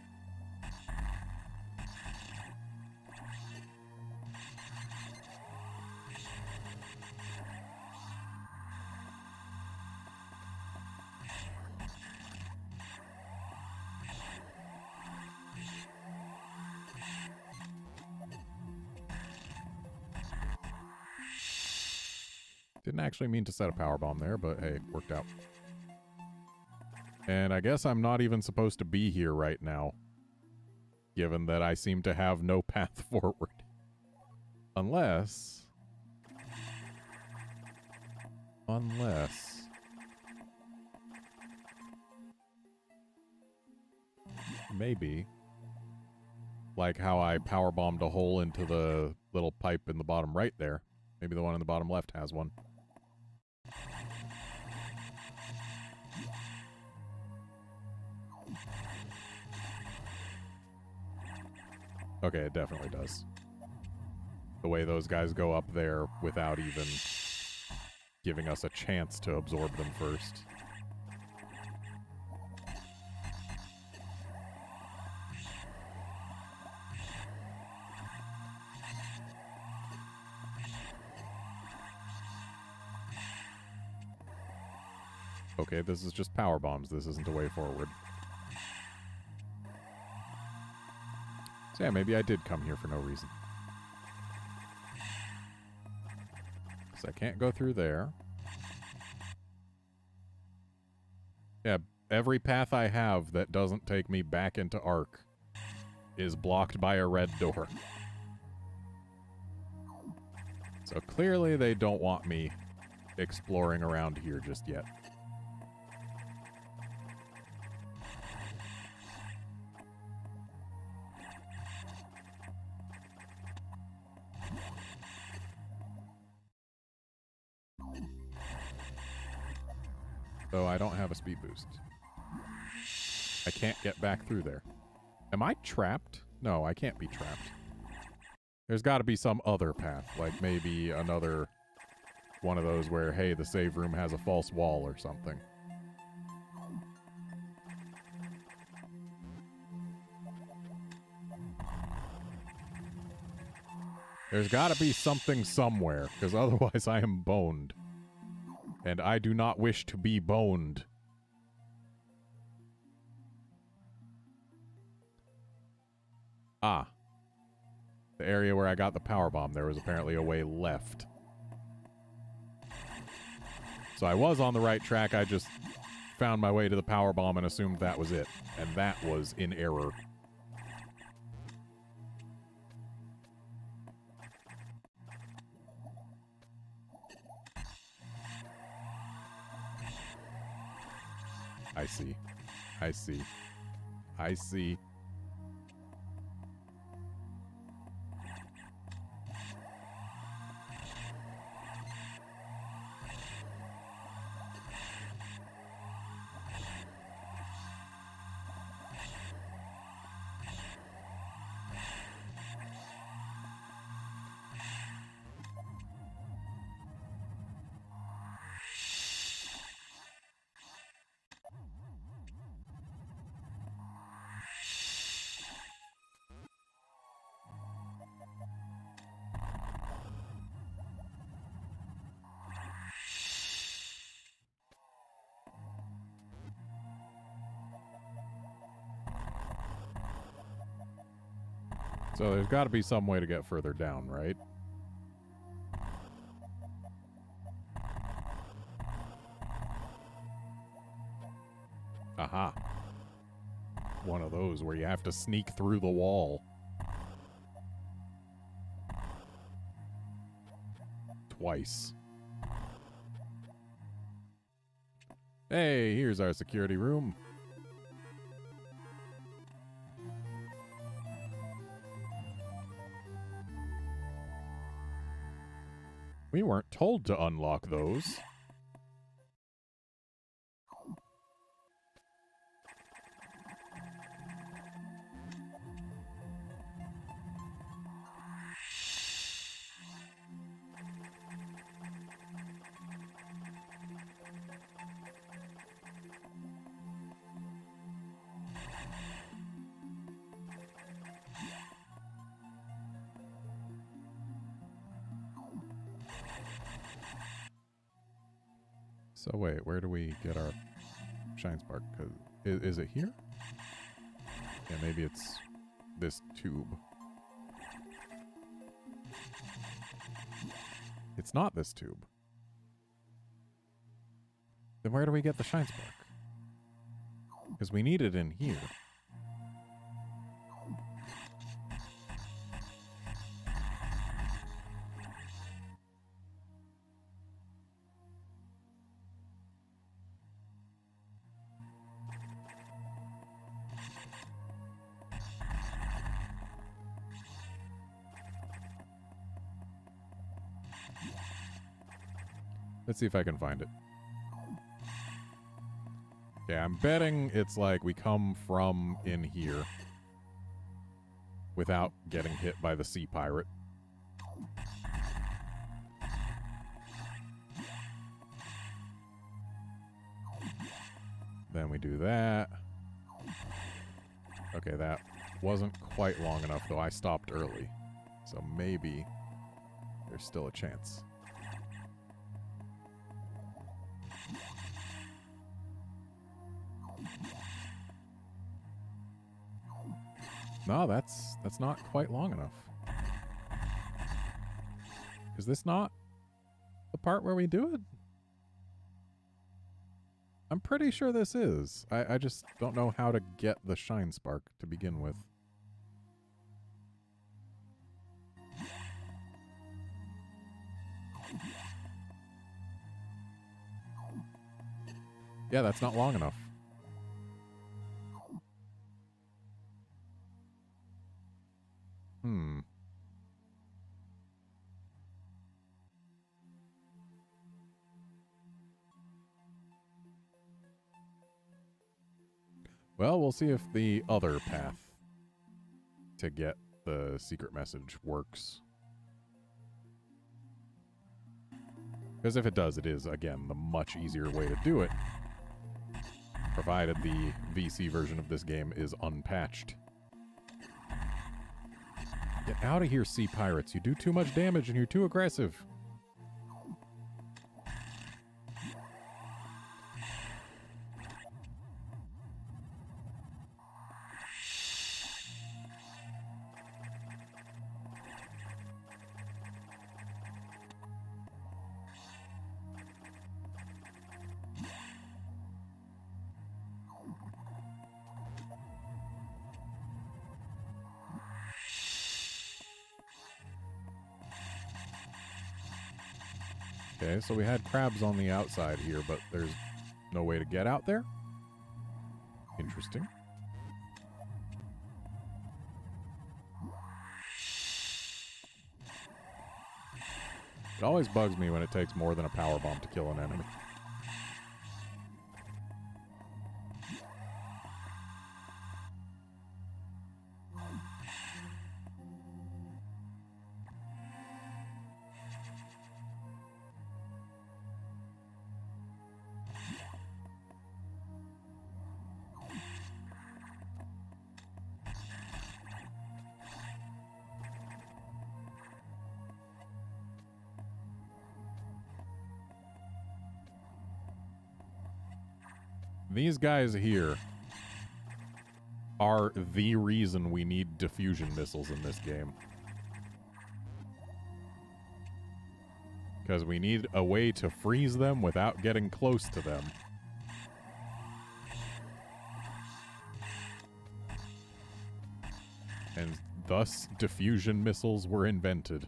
Didn't actually mean to set a power bomb there, but hey, worked out. And I guess I'm not even supposed to be here right now, given that I seem to have no path forward. Unless... maybe, like how I power bombed a hole into the little pipe in the bottom right there. Maybe the one in the bottom left has one. Okay, it definitely does. The way those guys go up there without even giving us a chance to absorb them first. Okay, this is just power bombs. This isn't a way forward. So yeah, maybe I did come here for no reason. Because I can't go through there. Yeah, every path I have that doesn't take me back into Ark is blocked by a red door. So clearly they don't want me exploring around here just yet. So I don't have a speed boost. I can't get back through there. Am I trapped? No, I can't be trapped. There's got to be some other path, like maybe another one of those where, hey, the save room has a false wall or something. There's got to be something somewhere, because otherwise I am boned. And I do not wish to be boned. Ah. The area where I got the power bomb, there was apparently a way left. So I was on the right track, I just found my way to the power bomb and assumed that was it. And that was in error. I see. I see. I see. So there's got to be some way to get further down, right? Aha. One of those where you have to sneak through the wall. Twice. Hey, here's our security room. We weren't told to unlock those. So wait, where do we get our shine spark? 'Cause is it here? Yeah, maybe it's this tube. It's not this tube. Then where do we get the shine spark? Because we need it in here. Let's see if I can find it. Okay, I'm betting it's like we come from in here without getting hit by the sea pirate. Then we do that. Okay, that wasn't quite long enough, though I stopped early. So maybe there's still a chance. No, that's not quite long enough. Is this not the part where we do it? I'm pretty sure this is. I just don't know how to get the shine spark to begin with. Yeah, that's not long enough. Well, we'll see if the other path to get the secret message works. Because if it does, it is, again, the much easier way to do it. Provided the VC version of this game is unpatched. Get out of here, sea pirates. You do too much damage and you're too aggressive. Okay, so we had crabs on the outside here, but there's no way to get out there? Interesting. It always bugs me when it takes more than a power bomb to kill an enemy. These guys here are the reason we need diffusion missiles in this game. Because we need a way to freeze them without getting close to them. And thus, diffusion missiles were invented.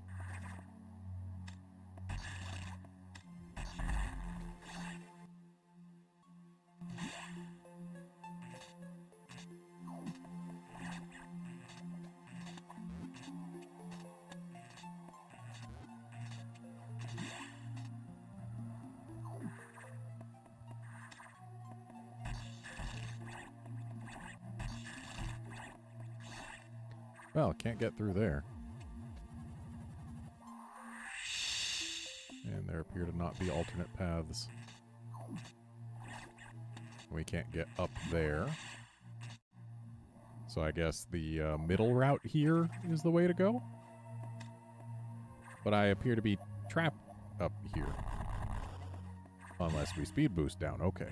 Well, can't get through there. And there appear to not be alternate paths. We can't get up there. So I guess the middle route here is the way to go. But I appear to be trapped up here. Unless we speed boost down. Okay.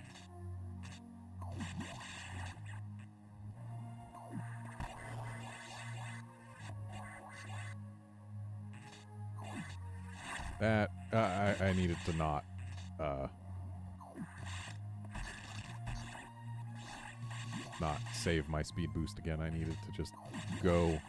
That, I needed to not, not save my speed boost again. I needed to just go.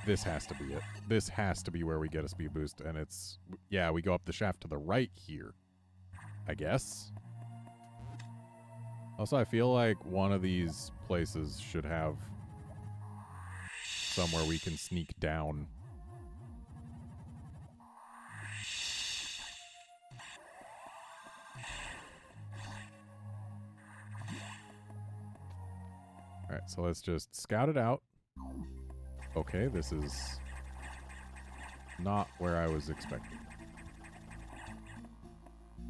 This has to be it. This has to be where we get a speed boost, and it's, yeah, we go up the shaft to the right here, I guess. Also, I feel like one of these places should have somewhere we can sneak down. Alright, so let's just scout it out. Okay, this is not where I was expecting.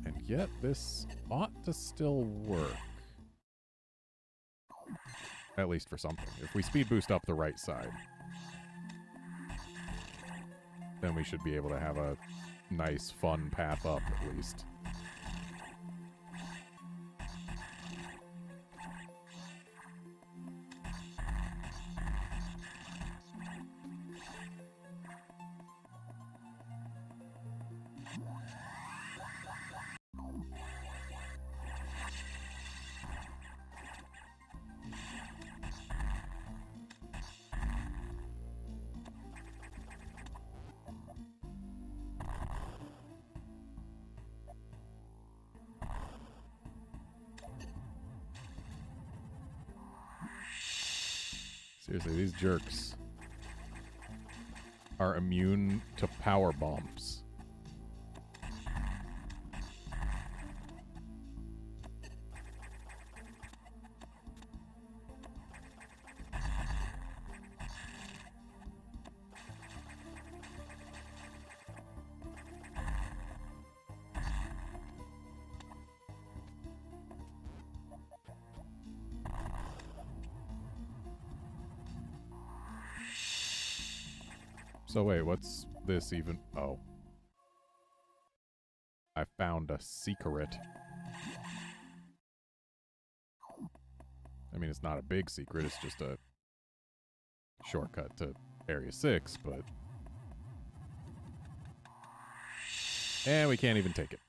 And yet, this ought to still work. At least for something. If we speed boost up the right side, then we should be able to have a nice, fun path up, at least. Seriously, these jerks are immune to power bombs. So wait, what's this even? Oh. I found a secret. I mean, it's not a big secret, it's just a shortcut to Area 6, but... And we can't even take it.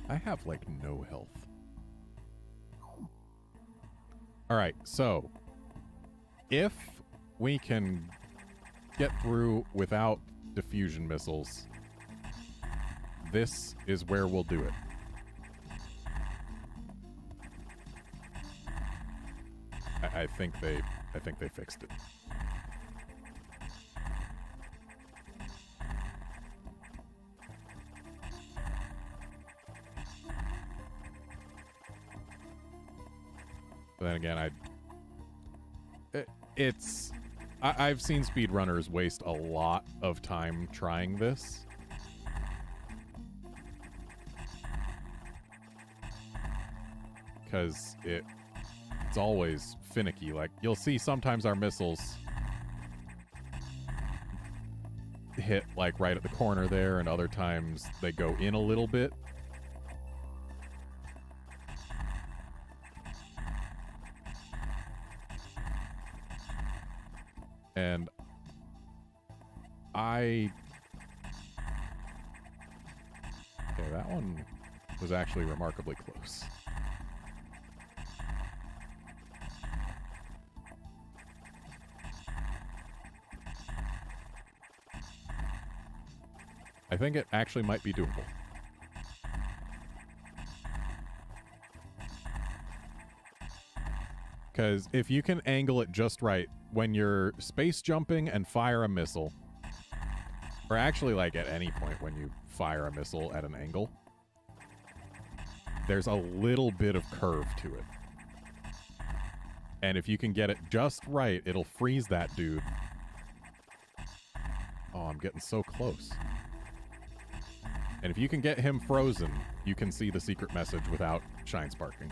I have, like, no health. Alright, so... if we can get through without diffusion missiles, this is where we'll do it. I think they fixed it. But then again, I've seen speedrunners waste a lot of time trying this. Because it's always finicky. Like, you'll see sometimes our missiles hit, like, right at the corner there, and other times they go in a little bit. And okay, that one was actually remarkably close. I think it actually might be doable. Because if you can angle it just right, when you're space jumping and fire a missile, or actually like at any point when you fire a missile at an angle, there's a little bit of curve to it. And if you can get it just right, it'll freeze that dude. Oh, I'm getting so close. And if you can get him frozen, you can see the secret message without shine sparking.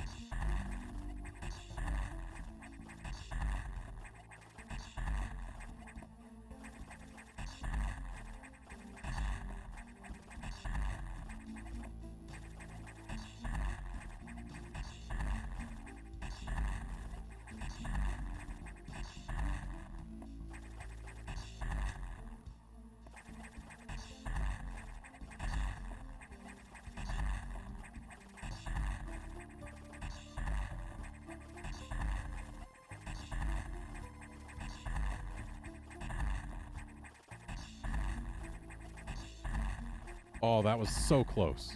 Oh, that was so close.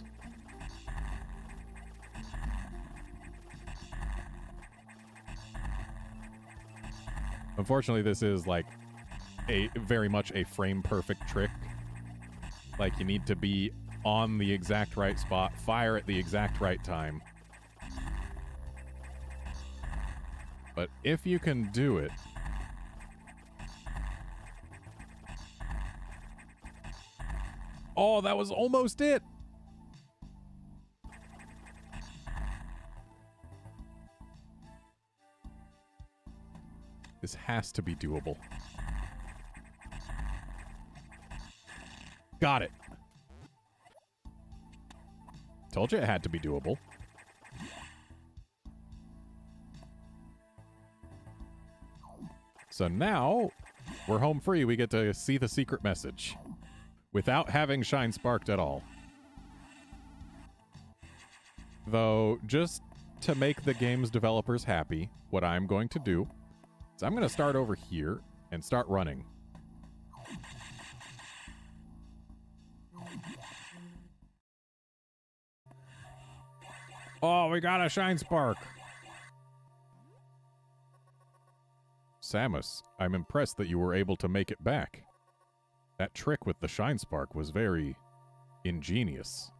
Unfortunately, this is like very much a frame perfect trick. Like, you need to be on the exact right spot, fire at the exact right time. But if you can do it, oh, that was almost it. This has to be doable. Got it. Told you it had to be doable. So now we're home free. We get to see the secret message without having shine sparked at all. Though, just to make the game's developers happy, what I'm going to do, So I'm going to start over here and start running. Oh, we got a shine spark. Samus, I'm impressed that you were able to make it back. That trick with the shine spark was very ingenious.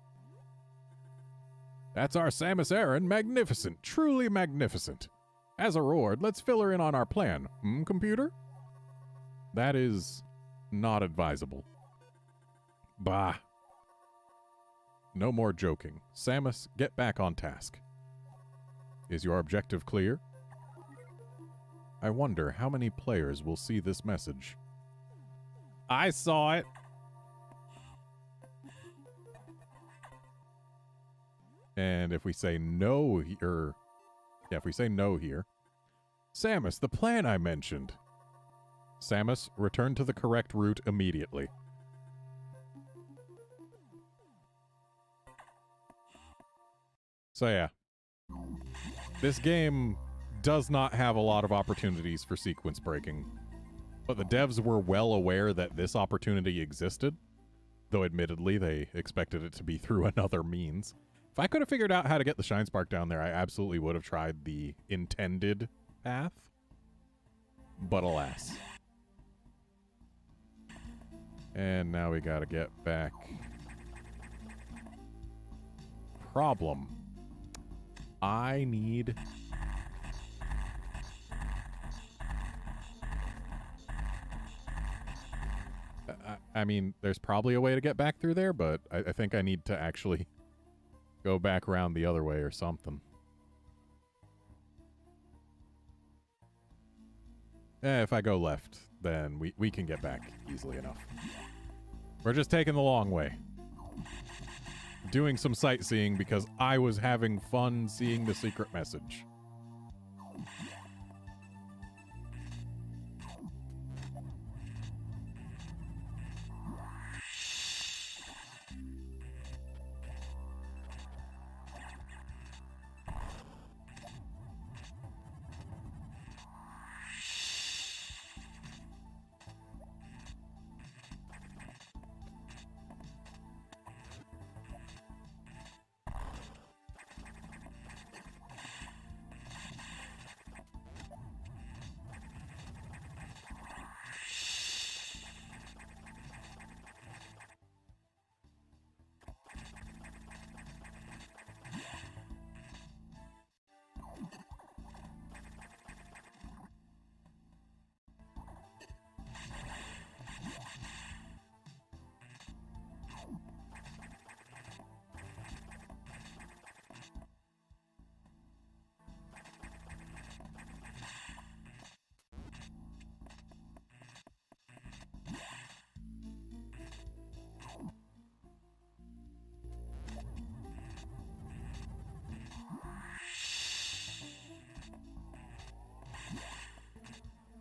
That's our Samus Aran. Magnificent. Truly magnificent. As a reward, let's fill her in on our plan. Computer? That is not advisable. Bah. No more joking. Samus, get back on task. Is your objective clear? I wonder how many players will see this message. I saw it. And if we say no here, if we say no here, Samus, the plan I mentioned. Samus, return to the correct route immediately. So yeah, this game does not have a lot of opportunities for sequence breaking, but the devs were well aware that this opportunity existed, though admittedly they expected it to be through another means. If I could have figured out how to get the shine spark down there, I absolutely would have tried the intended path, but alas. And now we gotta get back. Problem. I need... I mean, there's probably a way to get back through there, but I think I need to actually go back around the other way or something. If I go left, then we can get back easily enough. We're just taking the long way. Doing some sightseeing because I was having fun seeing the secret message.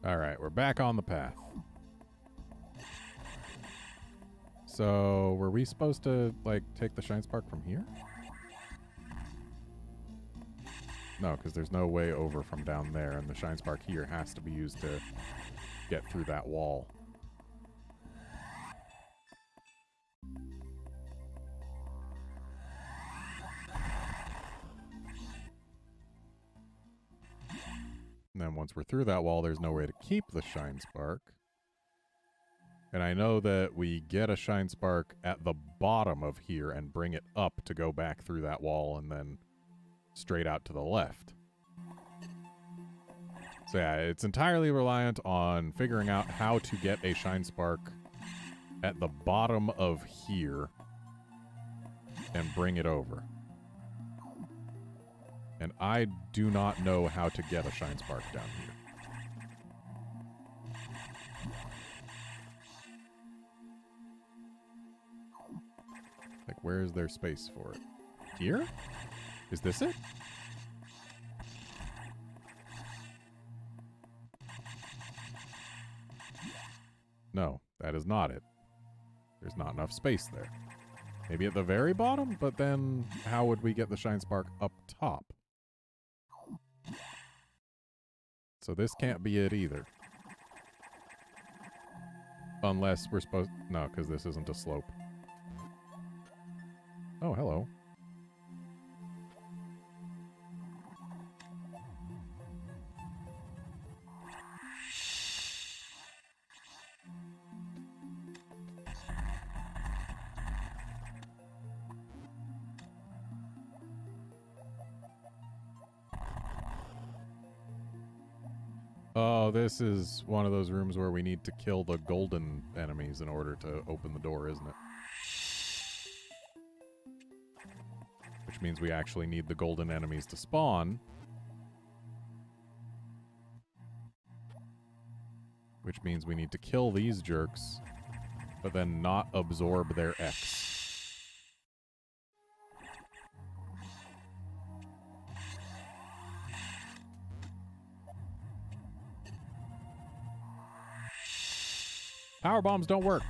Alright, we're back on the path. So, were we supposed to, like, take the shine spark from here? No, because there's no way over from down there, and the shine spark here has to be used to get through that wall. And then once we're through that wall, there's no way to keep the shine spark. And I know that we get a shine spark at the bottom of here and bring it up to go back through that wall and then straight out to the left. So yeah, it's entirely reliant on figuring out how to get a shine spark at the bottom of here and bring it over. And I do not know how to get a shine spark down here. Like, where is there space for it? Here? Is this it? No, that is not it. There's not enough space there. Maybe at the very bottom, but then how would we get the shine spark up top? So this can't be it either. Unless we're supposed... No, because this isn't a slope. Oh, hello. Oh, this is one of those rooms where we need to kill the golden enemies in order to open the door, isn't it? Which means we actually need the golden enemies to spawn. Which means we need to kill these jerks, but then not absorb their X. Power bombs don't work.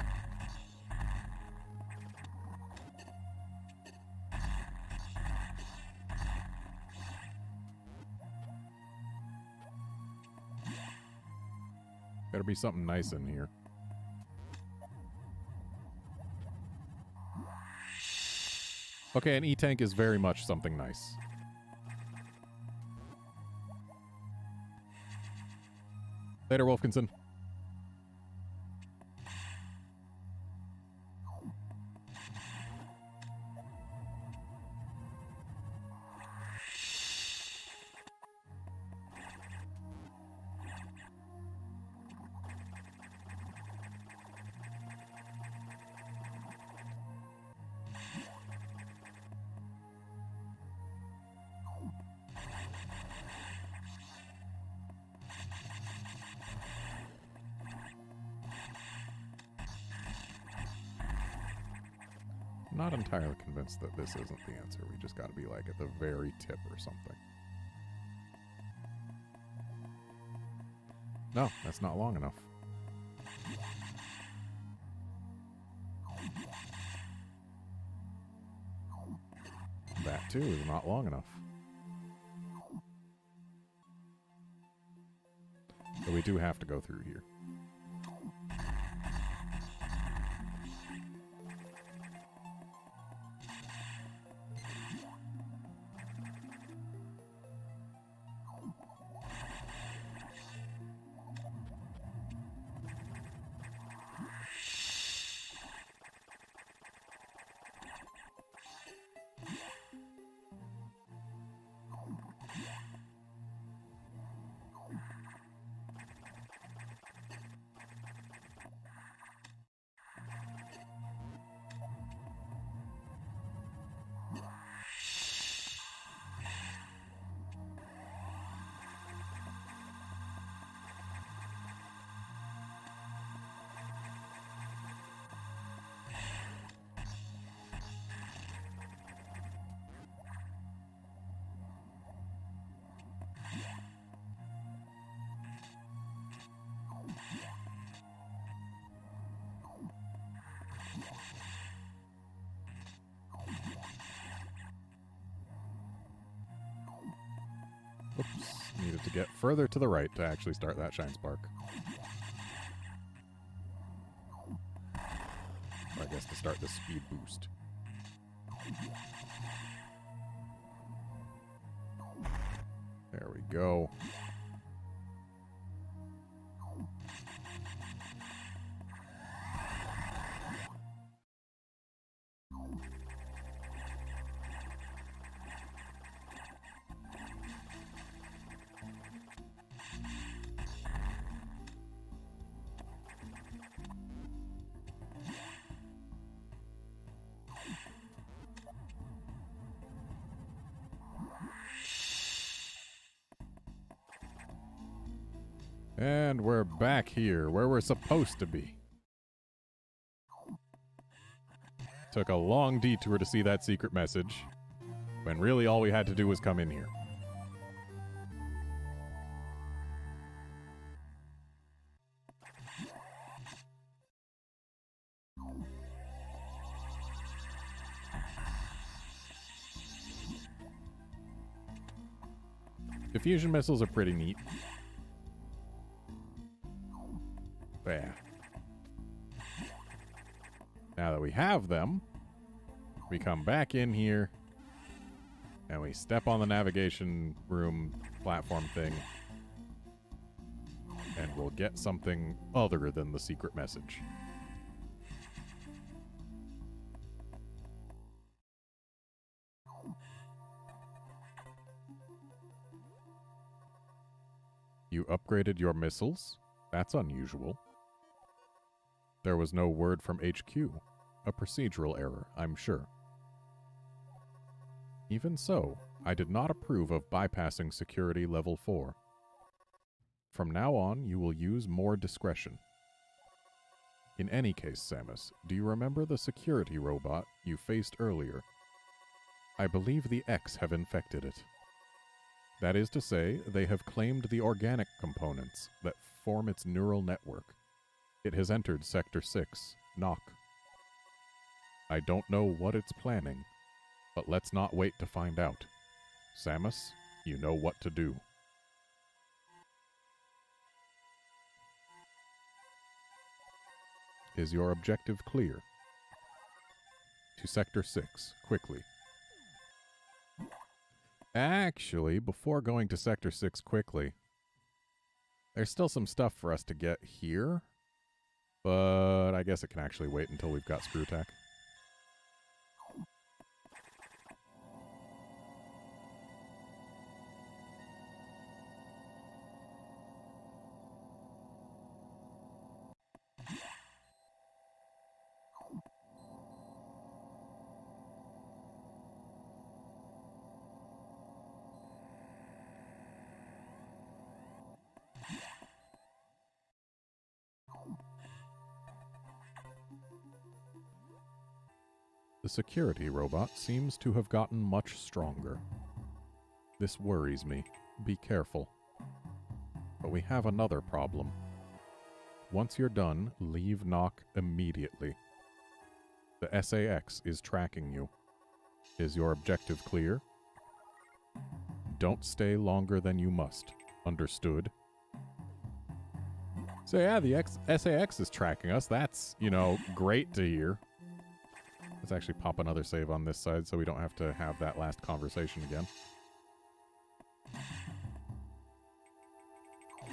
Better be something nice in here. Okay, an E-tank is very much something nice. Later, Wolfkinson. Not entirely convinced that this isn't the answer. We just got to be like at the very tip or something. No, that's not long enough. That too is not long enough. So we do have to go through here. Oops, needed to get further to the right to actually start that shine spark. Or I guess to start the speed boost. There we go. And we're back here, where we're supposed to be. Took a long detour to see that secret message, when really all we had to do was come in here. Diffusion missiles are pretty neat. we have them, we come back in here, and we step on the navigation room platform thing, and we'll get something other than the secret message. You upgraded your missiles? That's unusual. There was no word from HQ. A procedural error, I'm sure. Even so, I did not approve of bypassing security level 4. From now on, you will use more discretion. In any case, Samus, do you remember the security robot you faced earlier? I believe the X have infected it. That is to say, they have claimed the organic components that form its neural network. It has entered Sector 6, Knock. I don't know what it's planning, but let's not wait to find out. Samus, you know what to do. Is your objective clear? To Sector 6, quickly. Actually, before going to Sector 6 quickly, there's still some stuff for us to get here, but I guess it can actually wait until we've got Screw Attack. The security robot seems to have gotten much stronger. This worries me. Be careful. But we have another problem. Once you're done, leave Knock immediately. The SAX is tracking you. Is your objective clear? Don't stay longer than you must. Understood? So yeah, the SAX is tracking us. That's, you know, great to hear. Let's actually pop another save on this side so we don't have to have that last conversation again.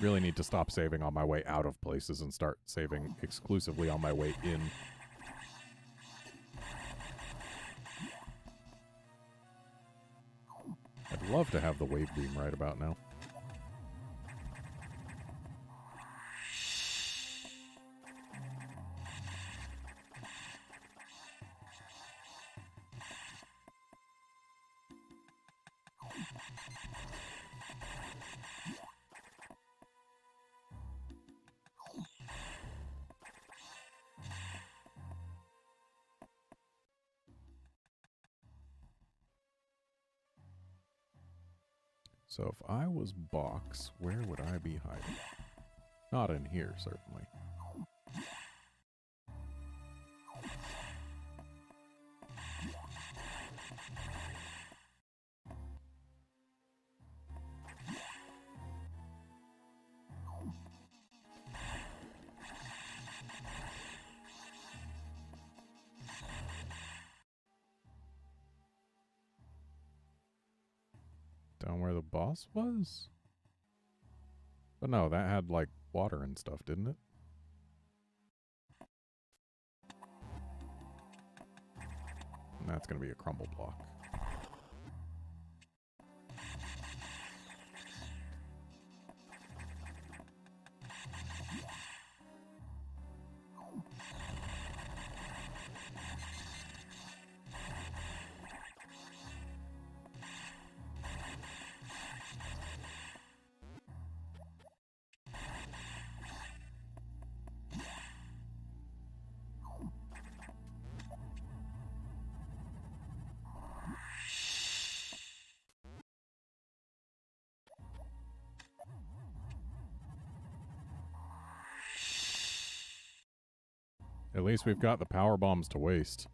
Really need to stop saving on my way out of places and start saving exclusively on my way in. I'd love to have the wave beam right about now. So if I was Box, where would I be hiding? Not in here, certainly. Down where the boss was? But no, that had, like, water and stuff, didn't it? And that's gonna be a crumble block. At least we've got the power bombs to waste.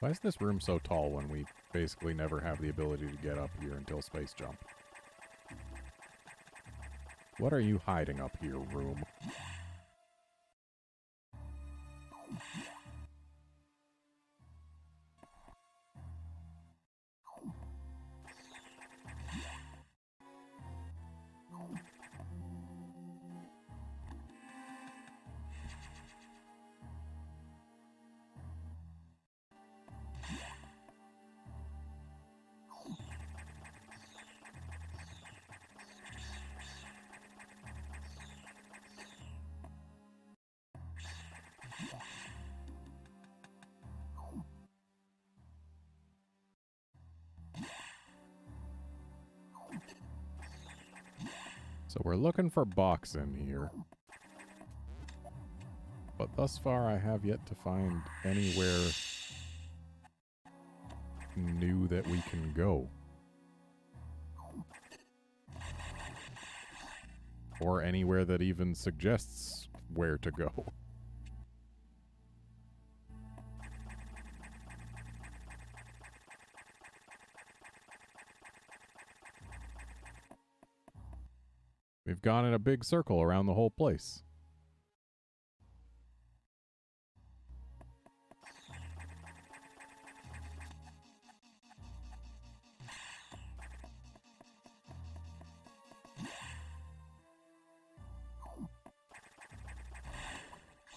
Why is this room so tall when we basically never have the ability to get up here until space jump? What are you hiding up here, room? So we're looking for box in here. But thus far I have yet to find anywhere new that we can go. Or anywhere that even suggests where to go. We've gone in a big circle around the whole place.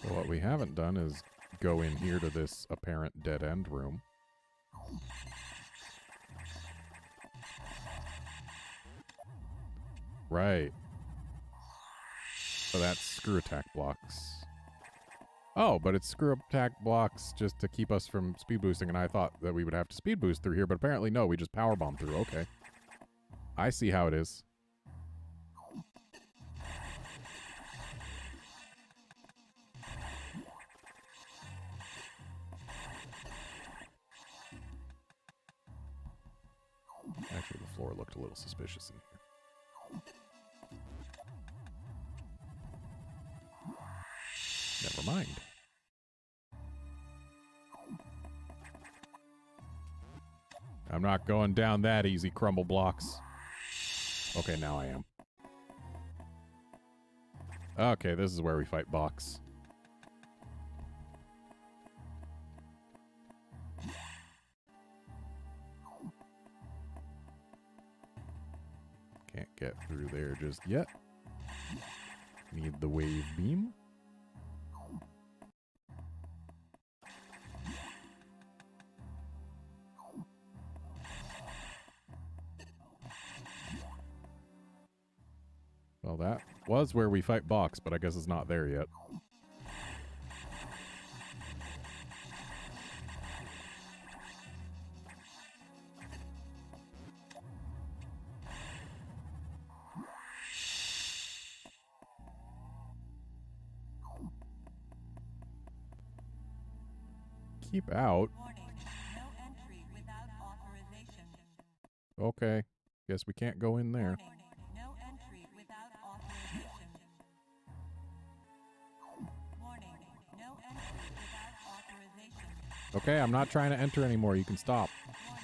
So what we haven't done is go in here to this apparent dead-end room. Right. So that's screw attack blocks. Oh, but it's screw attack blocks just to keep us from speed boosting, and I thought that we would have to speed boost through here, but apparently no, we just power bomb through. Okay. I see how it is. Actually, the floor looked a little suspicious in here. Never mind. I'm not going down that easy, crumble blocks. Okay, now I am. Okay, this is where we fight box. Can't get through there just yet. Need the wave beam. Well, that was where we fight box, but I guess it's not there yet. Keep out. No entry without authorization. Okay. Guess we can't go in there. No entry without authorization. Warning. No entry without authorization. Okay, I'm not trying to enter anymore. You can stop. Warning.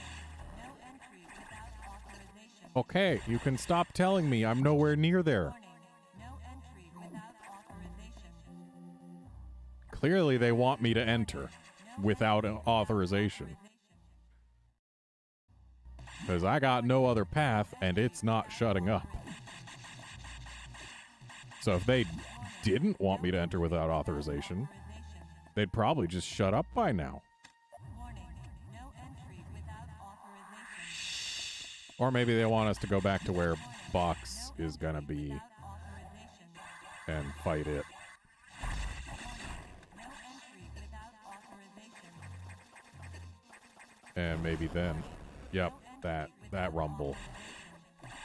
No entry without authorization. Okay, you can stop telling me. I'm nowhere near there. Warning. No entry without authorization. Clearly, they want me to enter without an authorization. Because I got no other path, and it's not shutting up. So if they didn't want me to enter without authorization, they'd probably just shut up by now. Warning. No entry without authorization. Or maybe they want us to go back to where box is gonna be Without authorization. and fight it. No entry without authorization. And maybe then, yep, that rumble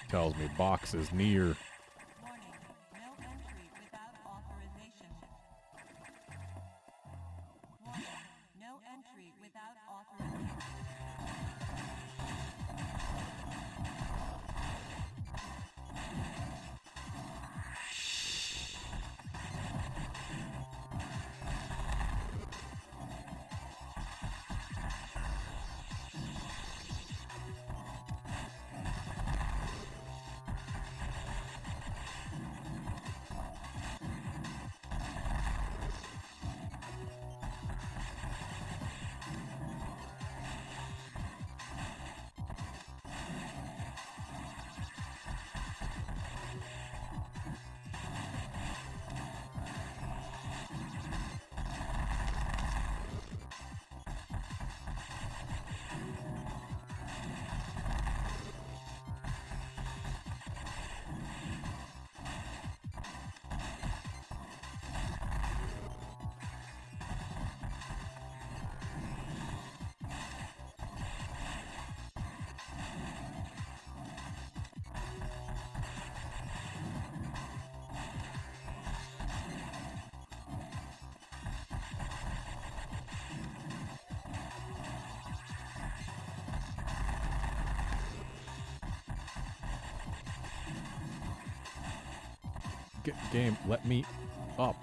tells me box is near. Warning. No entry without authorization. Warning. No entry without authorization. Game, let me up.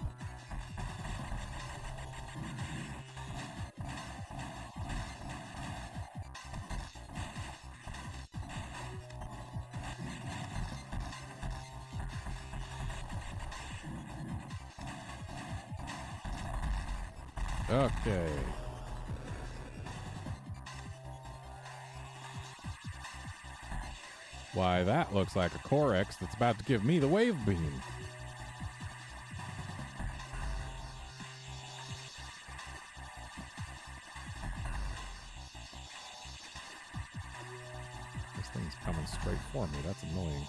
Okay. Why, that looks like a Corex that's about to give me the wave beam. This thing's coming straight for me. That's annoying.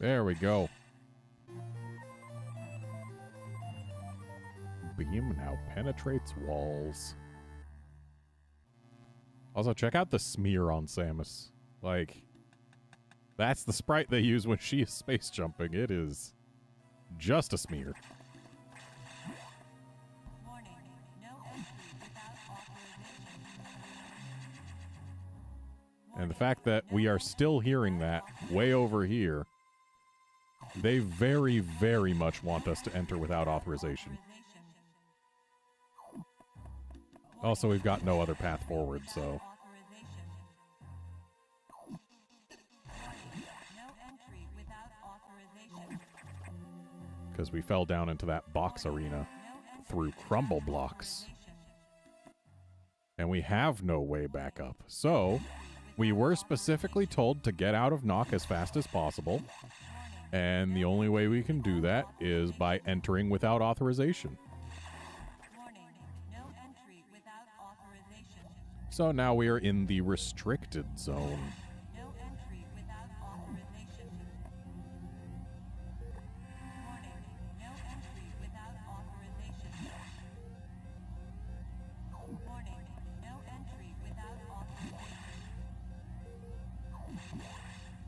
There we go. Beam now penetrates walls. Also, check out the smear on Samus. Like, that's the sprite they use when she is space jumping. It is just a smear. Warning, no entry without authorization. And the fact that we are still hearing that way over here, they very, very much want us to enter without authorization. Also, we've got no other path forward, so... Because we fell down into that box arena through crumble blocks. And we have no way back up. So, we were specifically told to get out of Nock as fast as possible. And the only way we can do that is by entering without authorization. So now we are in the restricted zone. No entry without authorization. Warning, no entry without authorization. Warning, no entry without authorization.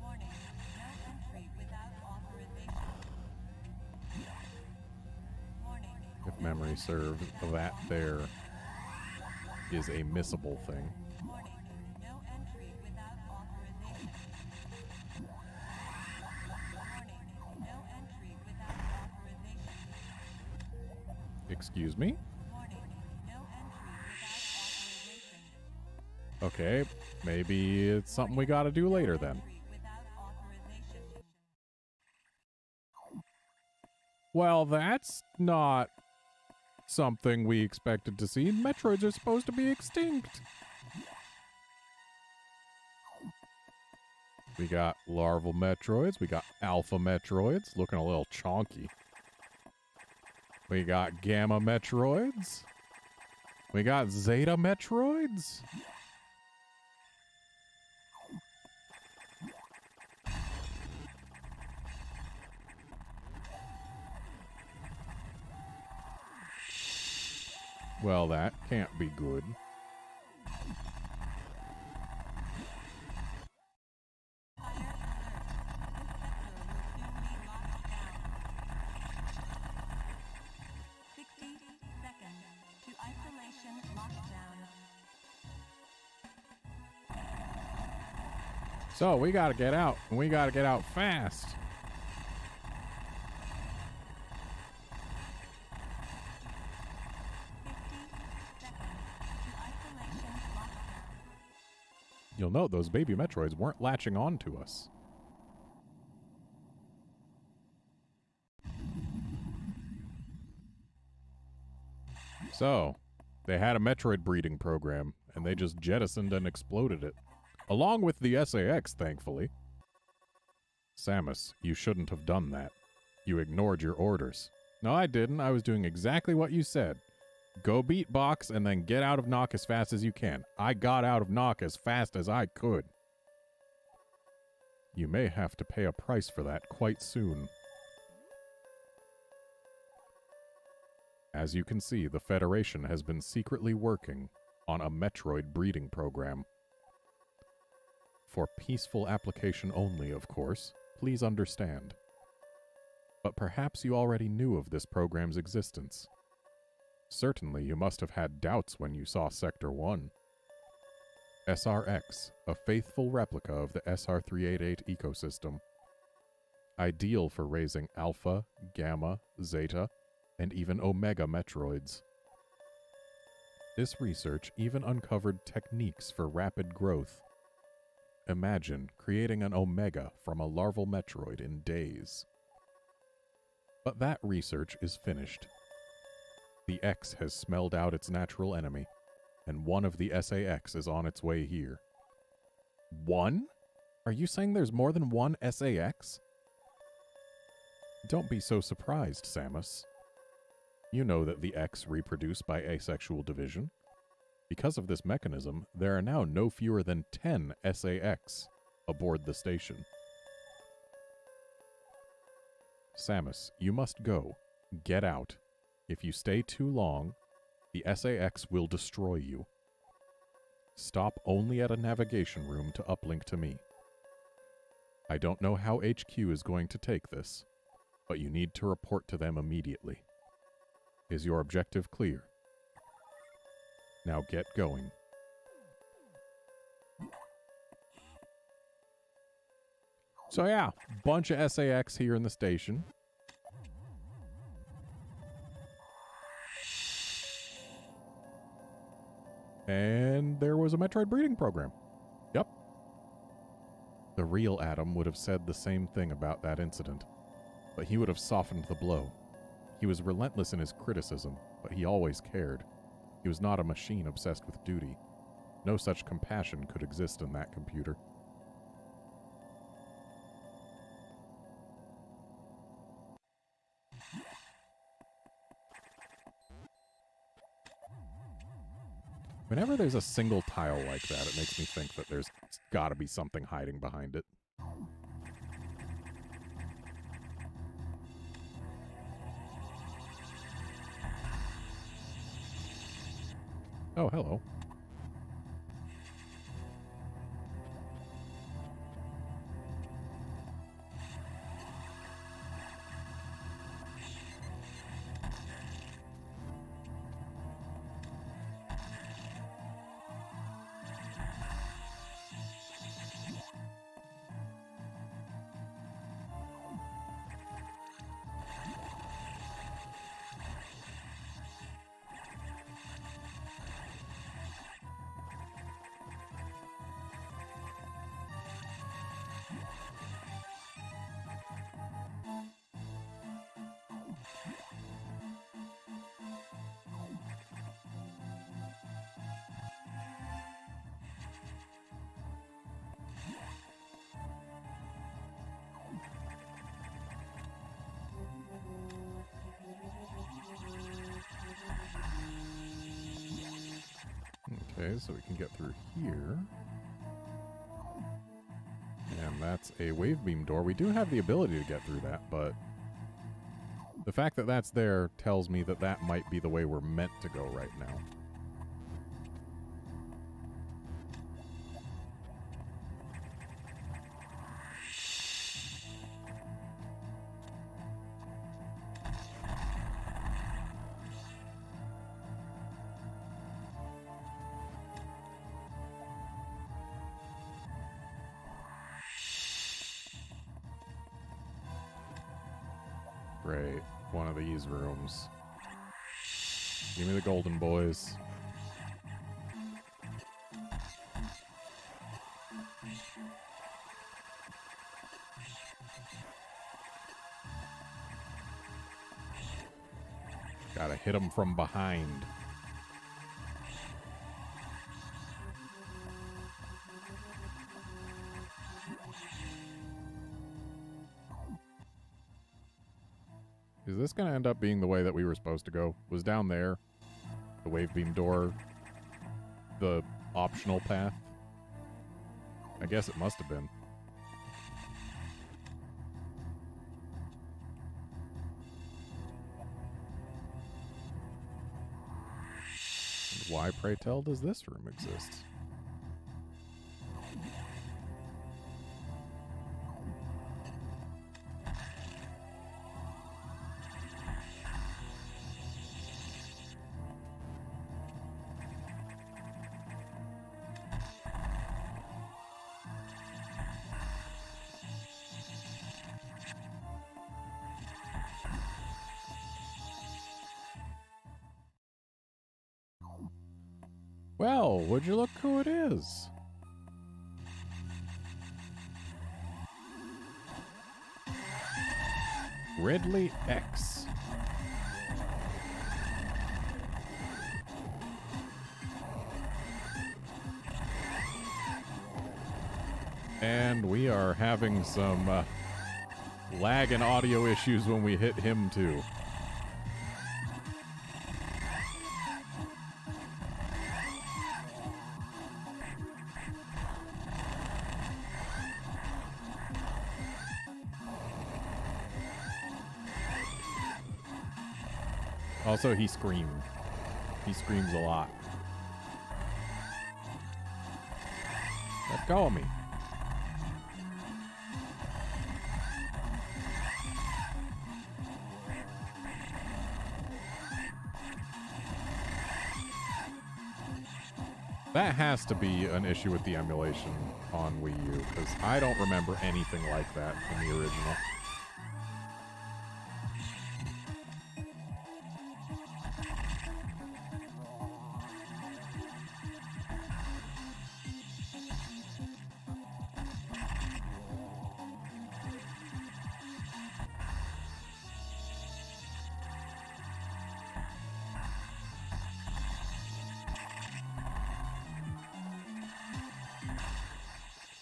Warning, no entry without authorization. Warning. If memory serves, that there is a missable thing. Warning, no entry without authorization. Warning, no entry without authorization. Excuse me? Warning, no entry without authorization. Okay, maybe it's something we gotta do later then. Entry without authorization. Well, that's not something we expected to see. Metroids are supposed to be extinct. We got larval Metroids. We got alpha Metroids, looking a little chonky. We got gamma Metroids. We got zeta Metroids. Well, that can't be good. Fire alert. This sector will soon be locked down. 60 seconds to isolation lockdown. So, we gotta get out, and we gotta get out fast. 50 seconds to isolation lockdown. You'll note those baby Metroids weren't latching on to us. So, they had a Metroid breeding program, and they just jettisoned and exploded it. Along with the SAX, thankfully. Samus, you shouldn't have done that. You ignored your orders. No, I didn't. I was doing exactly what you said. Go beat Box and then get out of Nock as fast as you can. I got out of Nock as fast as I could. You may have to pay a price for that quite soon. As you can see, the Federation has been secretly working on a Metroid breeding program. For peaceful application only, of course. Please understand. But perhaps you already knew of this program's existence. Certainly you must have had doubts when you saw Sector 1. SRX, a faithful replica of the SR388 ecosystem. Ideal for raising Alpha, Gamma, Zeta, and even Omega Metroids. This research even uncovered techniques for rapid growth. Imagine creating an Omega from a larval Metroid in days. But that research is finished. The X has smelled out its natural enemy, and one of the SAX is on its way here. One? Are you saying there's more than one SAX? Don't be so surprised, Samus. You know that the X reproduce by asexual division. Because of this mechanism, there are now no fewer than 10 SAX aboard the station. Samus, you must go. Get out. If you stay too long, the SAX will destroy you. Stop only at a navigation room to uplink to me. I don't know how HQ is going to take this, but you need to report to them immediately. Is your objective clear? Now get going. So yeah, bunch of SAX here in the station. And there was a Metroid breeding program. Yep. The real Adam would have said the same thing about that incident, but he would have softened the blow. He was relentless in his criticism, but he always cared. He was not a machine obsessed with duty. No such compassion could exist in that computer. Whenever there's a single tile like that, it makes me think that there's gotta be something hiding behind it. Oh, hello. Okay, so we can get through here. And that's a wave beam door. We do have the ability to get through that, but the fact that that's there tells me that that might be the way we're meant to go right now. Great. One of these rooms. Give me the golden boys. Gotta hit them from behind. Is this going to end up being the way that we were supposed to go? Was down there, the wave beam door, the optional path? I guess it must have been. Why, pray tell, does this room exist? Well, would you look who it is? Ridley X. And we are having some lag and audio issues when we hit him too. Also, he screamed. He screams a lot. Let go of me. That has to be an issue with the emulation on Wii U, because I don't remember anything like that in the original.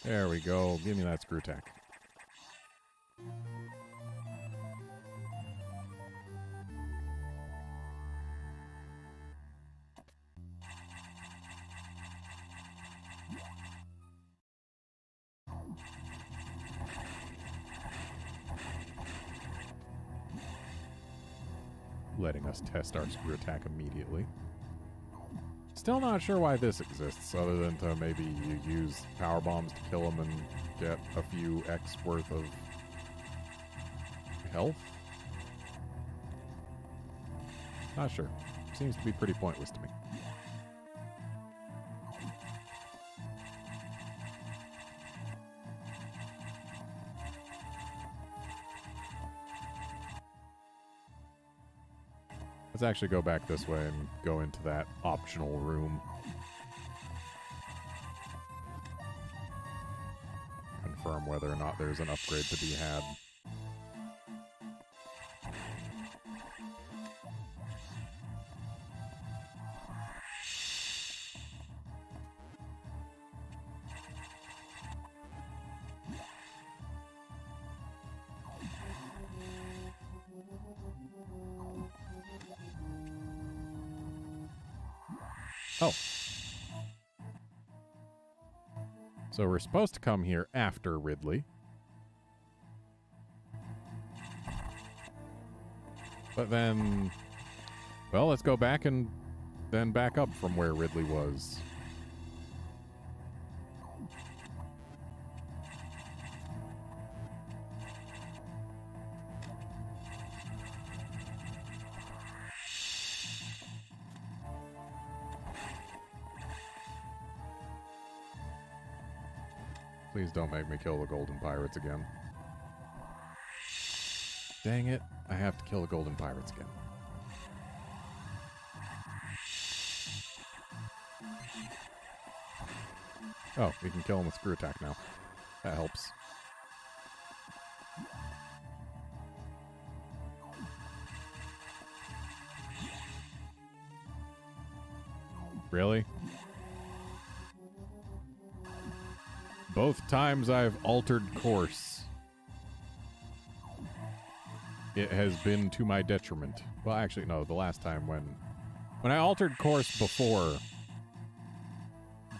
There we go. Give me that screw tack. Letting us test our screw attack immediately. Still not sure why this exists, other than to maybe you use power bombs to kill them and get a few X worth of health? Not sure. Seems to be pretty pointless to me. Let's actually go back this way and go into that optional room. Confirm whether or not there's an upgrade to be had. Oh. So we're supposed to come here after Ridley. But then, well, let's go back and then back up from where Ridley was. Please don't make me kill the Golden Pirates again. Dang it, I have to kill the Golden Pirates again. Oh, we can kill them with screw attack now. That helps. Really? Both times I've altered course, it has been to my detriment. Well, actually, no, the last time when I altered course before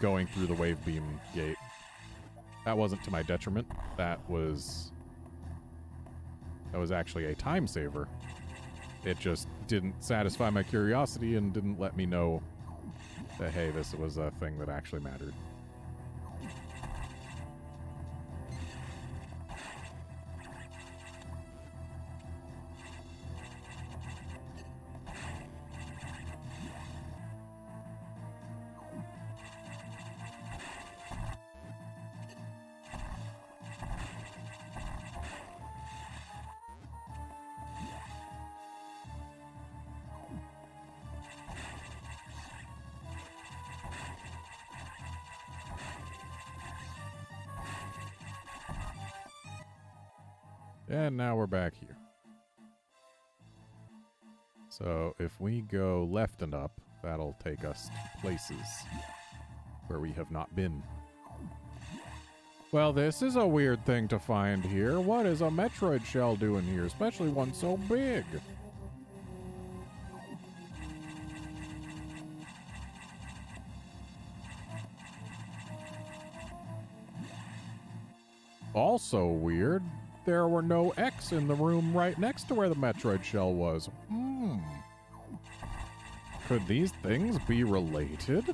going through the wave beam gate, that wasn't to my detriment. That was actually a time saver. It just didn't satisfy my curiosity and didn't let me know that, hey, this was a thing that actually mattered. And now we're back here. So if we go left and up, that'll take us to places where we have not been. Well, this is a weird thing to find here. What is a Metroid shell doing here, especially one so big? Also weird, there were no X in the room right next to where the Metroid shell was. Could these things be related?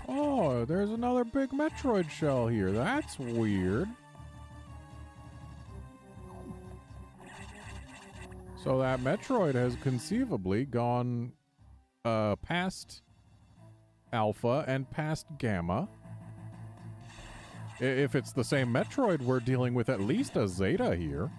Oh, there's another big Metroid shell here. That's weird. So that Metroid has conceivably gone past Alpha and past Gamma. If it's the same Metroid, we're dealing with at least a Zeta here.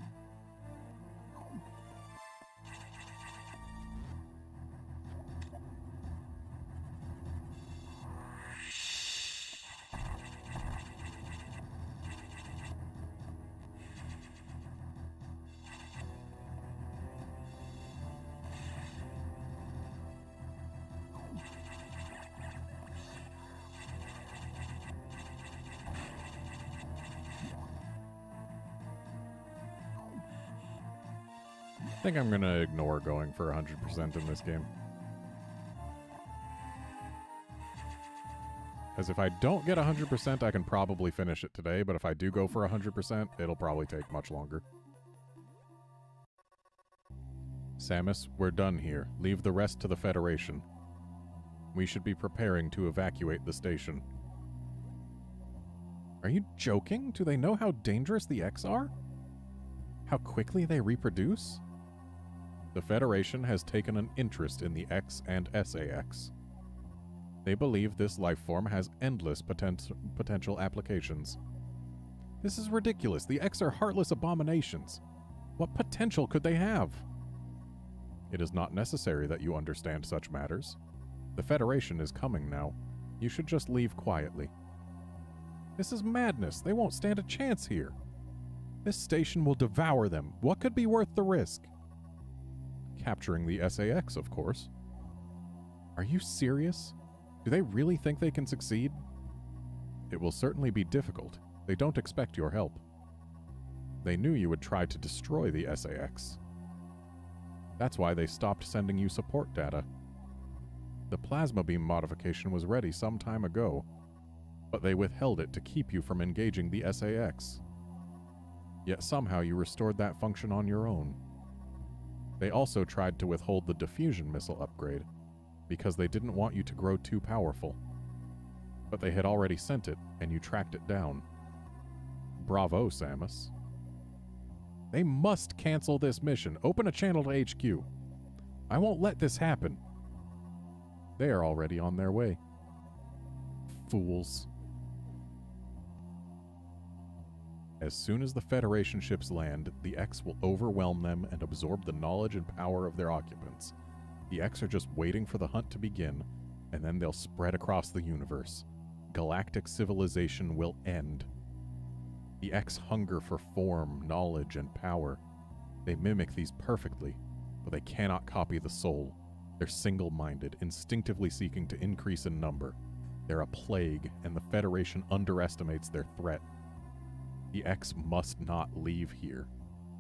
I think I'm going to ignore going for 100% in this game. Because if I don't get 100%, I can probably finish it today, but if I do go for 100%, it'll probably take much longer. Samus, we're done here. Leave the rest to the Federation. We should be preparing to evacuate the station. Are you joking? Do they know how dangerous the X are? How quickly they reproduce? The Federation has taken an interest in the X and SAX. They believe this life form has endless potential applications. This is ridiculous. The X are heartless abominations. What potential could they have? It is not necessary that you understand such matters. The Federation is coming now. You should just leave quietly. This is madness. They won't stand a chance here. This station will devour them. What could be worth the risk? Capturing the SAX, of course. Are you serious? Do they really think they can succeed? It will certainly be difficult. They don't expect your help. They knew you would try to destroy the SAX. That's why they stopped sending you support data. The plasma beam modification was ready some time ago, but they withheld it to keep you from engaging the SAX. Yet somehow you restored that function on your own. They also tried to withhold the diffusion missile upgrade, because they didn't want you to grow too powerful. But they had already sent it, and you tracked it down. Bravo, Samus. They must cancel this mission. Open a channel to HQ. I won't let this happen. They are already on their way. Fools. As soon as the Federation ships land, the X will overwhelm them and absorb the knowledge and power of their occupants. The X are just waiting for the hunt to begin, and then they'll spread across the universe. Galactic civilization will end. The X hunger for form, knowledge, and power. They mimic these perfectly, but they cannot copy the soul. They're single-minded, instinctively seeking to increase in number. They're a plague, and the Federation underestimates their threat. The X must not leave here.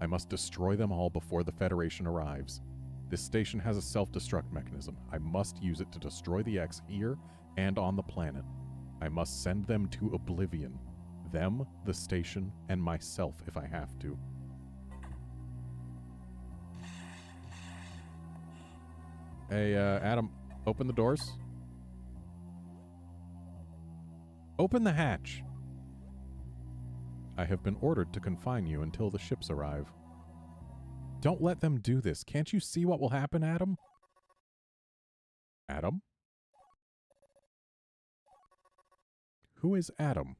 I must destroy them all before the Federation arrives. This station has a self-destruct mechanism. I must use it to destroy the X here and on the planet. I must send them to oblivion. Them, the station, and myself if I have to. Hey, Adam, Open the doors. Open the hatch. I have been ordered to confine you until the ships arrive. Don't let them do this. Can't you see what will happen, Adam? Adam? Who is Adam?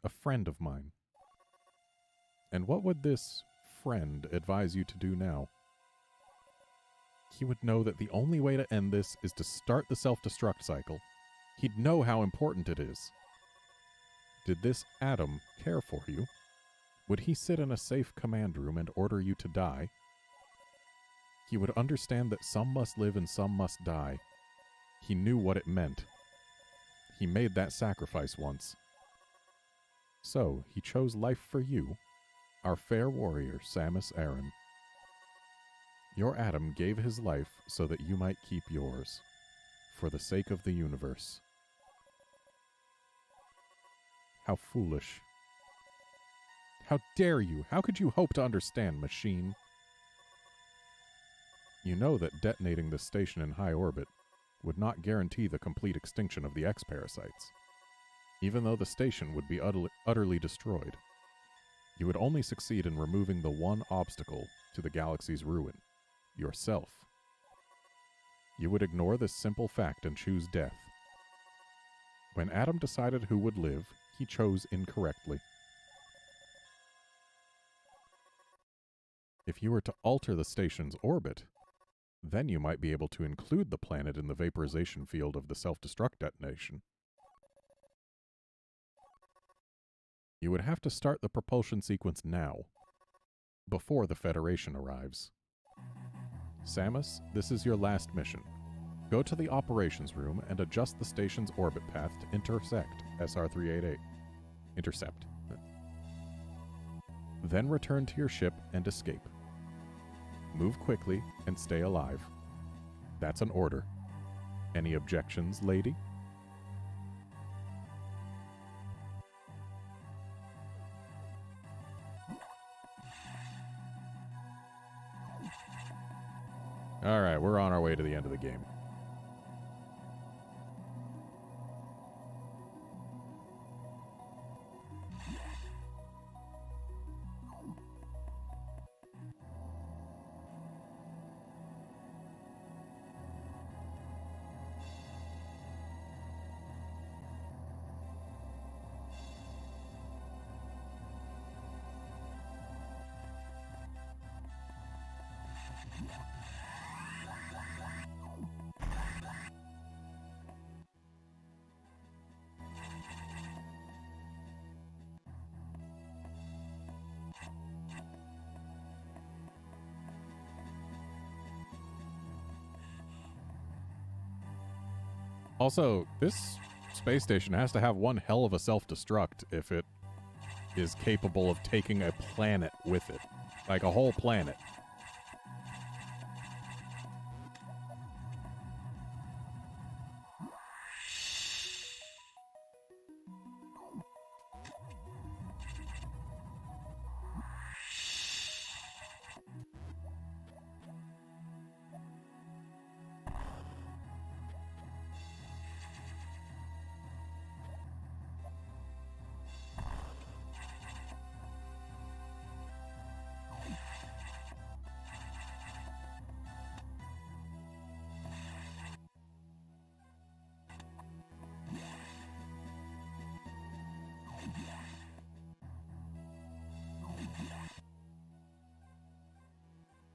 A friend of mine. And what would this friend advise you to do now? He would know that the only way to end this is to start the self-destruct cycle. He'd know how important it is. Did this Adam care for you? Would he sit in a safe command room and order you to die? He would understand that some must live and some must die. He knew what it meant. He made that sacrifice once. So, he chose life for you, our fair warrior, Samus Aran. Your Adam gave his life so that you might keep yours, for the sake of the universe. How foolish. How dare you? How could you hope to understand, machine? You know that detonating this station in high orbit would not guarantee the complete extinction of the X-parasites. Even though the station would be utterly destroyed, you would only succeed in removing the one obstacle to the galaxy's ruin. Yourself. You would ignore this simple fact and choose death. When Adam decided who would live, he chose incorrectly. If you were to alter the station's orbit, then you might be able to include the planet in the vaporization field of the self-destruct detonation. You would have to start the propulsion sequence now, before the Federation arrives. Samus, this is your last mission. Go to the operations room and adjust the station's orbit path to intersect SR-388. Intercept. Then return to your ship and escape. Move quickly and stay alive. That's an order. Any objections, lady? Alright, we're on our way to the end of the game. Also, this space station has to have one hell of a self-destruct if it is capable of taking a planet with it. Like a whole planet.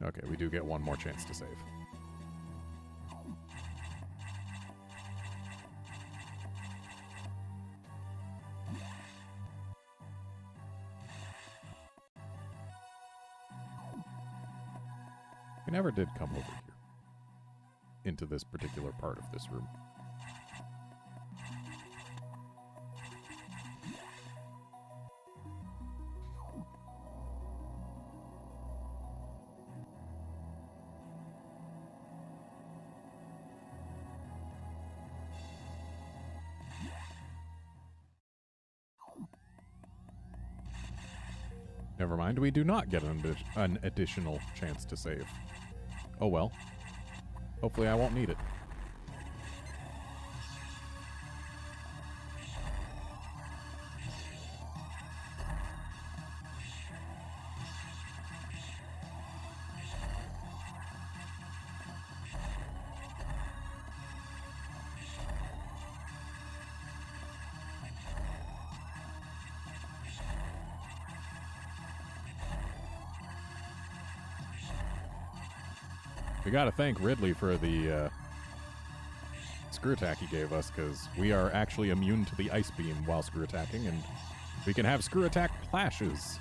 Okay, we do get one more chance to save. We never did come over here. Into this particular part of this room. Never mind, we do not get an additional chance to save. Oh well. Hopefully I won't need it. We gotta thank Ridley for the screw attack he gave us, because we are actually immune to the ice beam while screw attacking, and we can have screw attack clashes.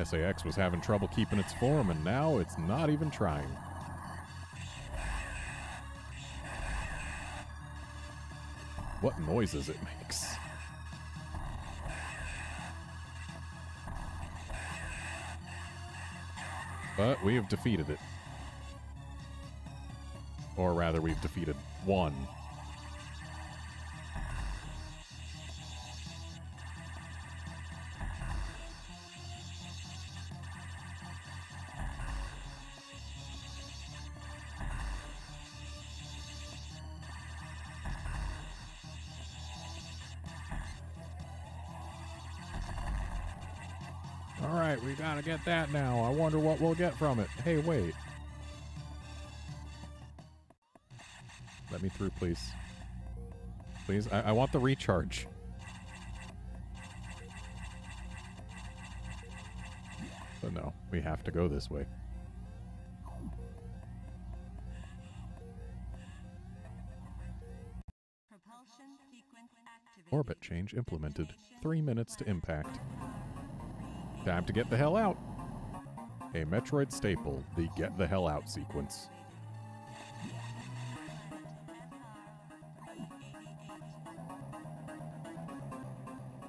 SAX was having trouble keeping its form, and now it's not even trying. What noises it makes. But we have defeated it. Or rather, we've defeated one. Alright, we gotta get that now. I wonder what we'll get from it. Hey, wait. Let me through, please. Please, I want the recharge. But no, we have to go this way. Propulsion sequence activated. Orbit change implemented. 3 minutes to impact. Time to get the hell out. A Metroid staple, the get the hell out sequence.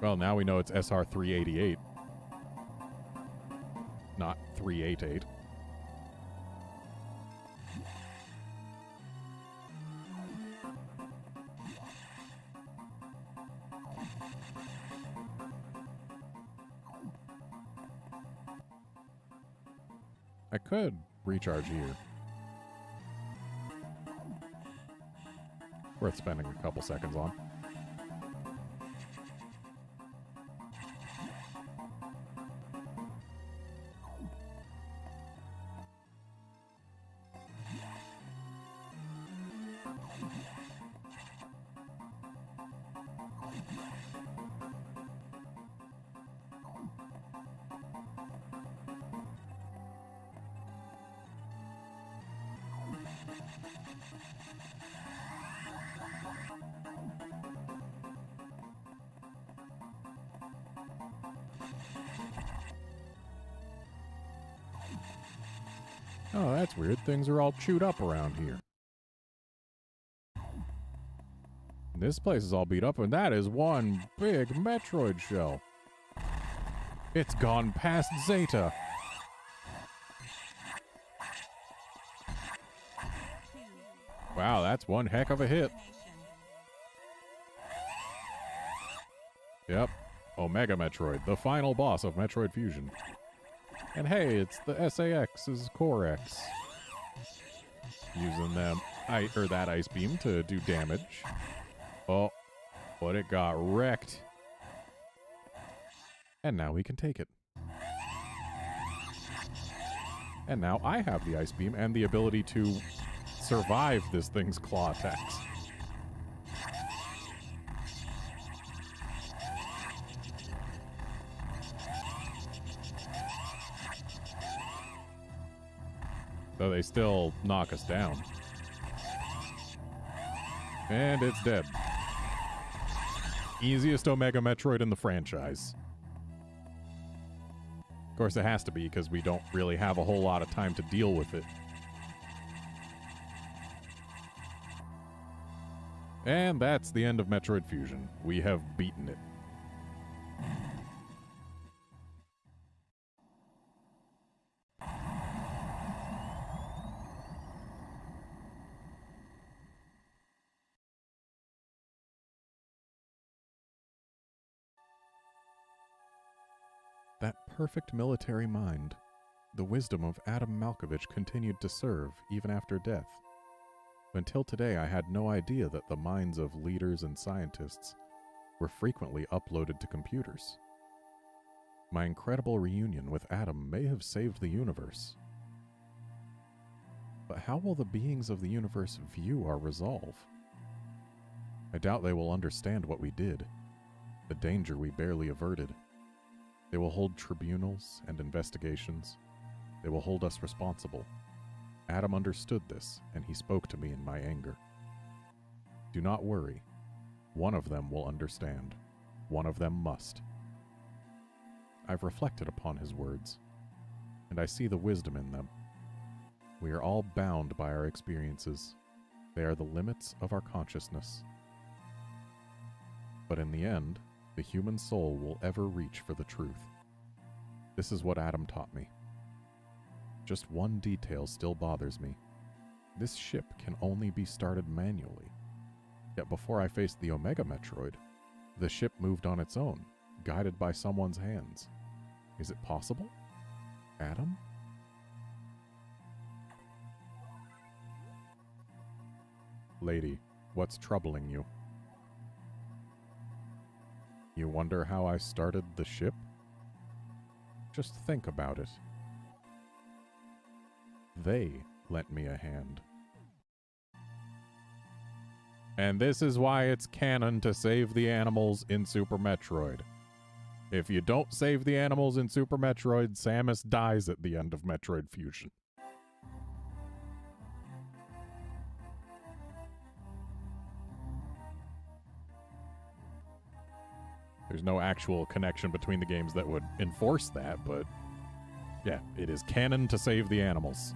Well, now we know it's SR388. Not 388. I could recharge here. Worth spending a couple seconds on. Oh, that's weird. Things are all chewed up around here. This place is all beat up, and that is one big Metroid shell. It's gone past Zeta. Wow, that's one heck of a hit. Yep. Omega Metroid, the final boss of Metroid Fusion. And hey, it's the SAX's Core X. Using them that ice beam to do damage. Oh, but it got wrecked. And now we can take it. And now I have the ice beam and the ability to survive this thing's claw attacks. Though they still knock us down. And it's dead. Easiest Omega Metroid in the franchise. Of course, it has to be, because we don't really have a whole lot of time to deal with it. And that's the end of Metroid Fusion. We have beaten it. perfect military mind, the wisdom of Adam Malkovich continued to serve even after death. Until today, I had no idea that the minds of leaders and scientists were frequently uploaded to computers. My incredible reunion with Adam may have saved the universe. But how will the beings of the universe view our resolve? I doubt they will understand what we did, the danger we barely averted. They will hold tribunals and investigations. They will hold us responsible. Adam understood this, and he spoke to me in my anger. Do not worry. One of them will understand. One of them must. I've reflected upon his words, and I see the wisdom in them. We are all bound by our experiences. They are the limits of our consciousness. But in the end, the human soul will ever reach for the truth. This is what Adam taught me. Just one detail still bothers me. This ship can only be started manually. Yet before I faced the Omega Metroid, the ship moved on its own, guided by someone's hands. Is it possible? Adam? Lady, what's troubling you? You wonder how I started the ship? Just think about it. They lent me a hand. And this is why it's canon to save the animals in Super Metroid. If you don't save the animals in Super Metroid, Samus dies at the end of Metroid Fusion. There's no actual connection between the games that would enforce that, but yeah, it is canon to save the animals.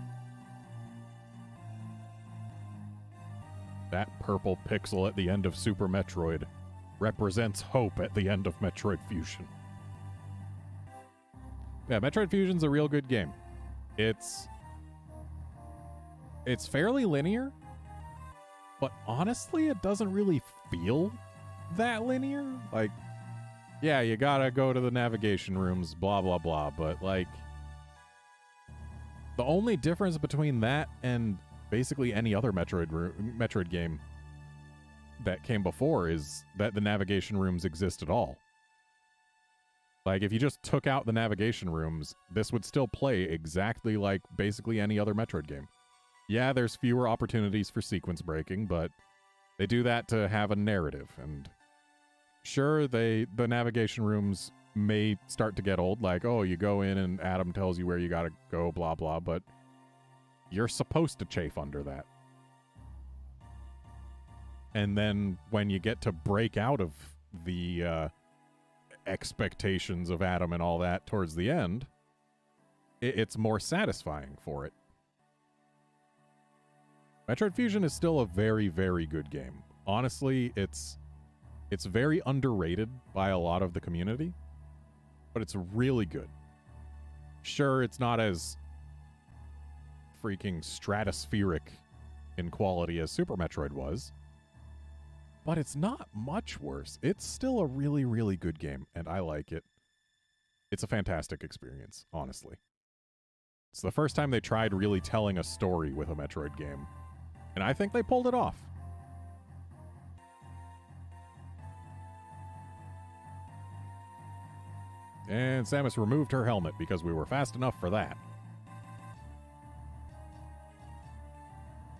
That purple pixel at the end of Super Metroid represents hope at the end of Metroid Fusion. Yeah, Metroid Fusion's a real good game. It's fairly linear, but honestly, it doesn't really feel that linear. Like, yeah, you gotta go to the navigation rooms, blah, blah, blah, but like, the only difference between that and basically any other Metroid game that came before is that the navigation rooms exist at all. Like, if you just took out the navigation rooms, this would still play exactly like basically any other Metroid game. Yeah, there's fewer opportunities for sequence breaking, but they do that to have a narrative. And sure, the navigation rooms may start to get old, like, oh, you go in and Adam tells you where you gotta go, blah, blah, but you're supposed to chafe under that. And then when you get to break out of the expectations of Adam and all that towards the end, it's more satisfying for it. Metroid Fusion is still a very, very good game. Honestly, it's very underrated by a lot of the community, but it's really good. Sure, it's not as freaking stratospheric in quality as Super Metroid was, but it's not much worse. It's still a really, really good game, and I like it. It's a fantastic experience, honestly. It's the first time they tried really telling a story with a Metroid game, and I think they pulled it off. And Samus removed her helmet because we were fast enough for that.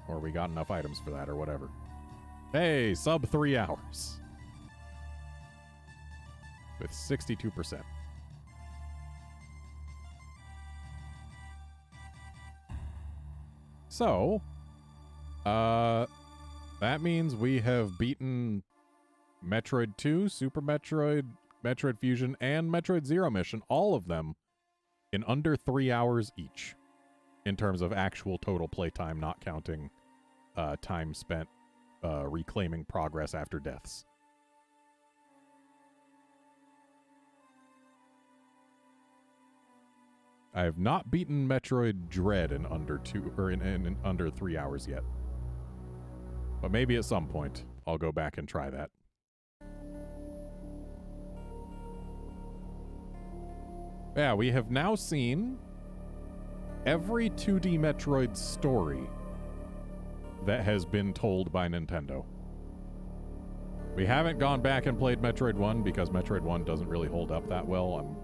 Or we got enough items for that, or whatever. Hey, sub 3 hours. With 62%. So, that means we have beaten Metroid 2, Super Metroid, Metroid Fusion, and Metroid Zero Mission, all of them in under 3 hours each, in terms of actual total playtime, not counting time spent reclaiming progress after deaths. I have not beaten Metroid Dread in under in under 3 hours yet. But maybe at some point I'll go back and try that. Yeah, we have now seen every 2D Metroid story that has been told by Nintendo. We haven't gone back and played Metroid 1 because Metroid 1 doesn't really hold up that well.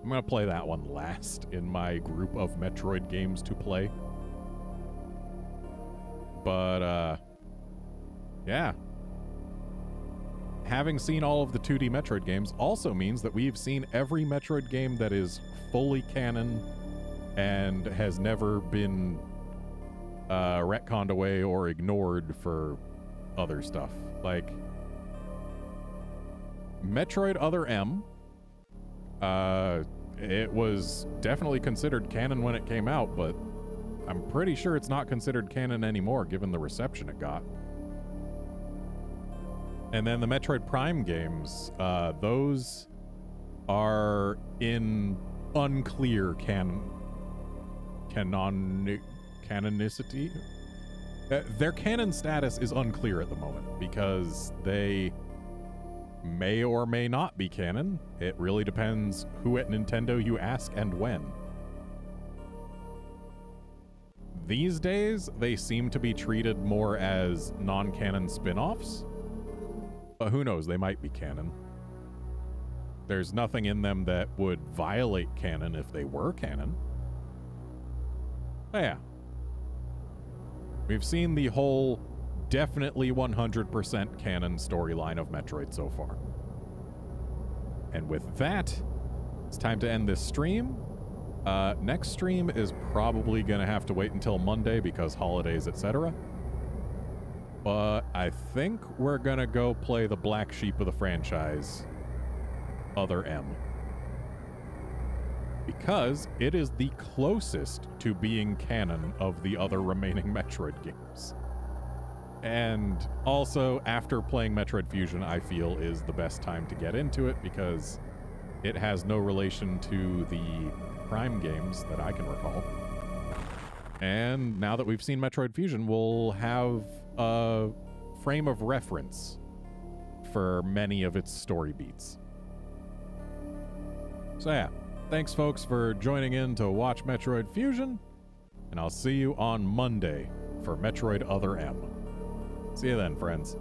I'm going to play that one last in my group of Metroid games to play. But, yeah. Having seen all of the 2D Metroid games also means that we've seen every Metroid game that is fully canon and has never been retconned away or ignored for other stuff. Like, Metroid Other M, it was definitely considered canon when it came out, but I'm pretty sure it's not considered canon anymore given the reception it got. And then the Metroid Prime games, those are in unclear canonicity. Their canon status is unclear at the moment because they may or may not be canon. It really depends who at Nintendo you ask and when. These days, they seem to be treated more as non-canon spin-offs. But who knows, they might be canon. There's nothing in them that would violate canon if they were canon. But yeah. We've seen the whole definitely 100% canon storyline of Metroid so far. And with that, it's time to end this stream. Next stream is probably going to have to wait until Monday because holidays, etc. But I think we're going to go play the black sheep of the franchise, Other M. Because it is the closest to being canon of the other remaining Metroid games. And also, after playing Metroid Fusion, I feel is the best time to get into it because it has no relation to the Prime games that I can recall. And now that we've seen Metroid Fusion, we'll have a frame of reference for many of its story beats. So yeah, thanks folks for joining in to watch Metroid Fusion, and I'll see you on Monday for Metroid Other M. See you then, friends.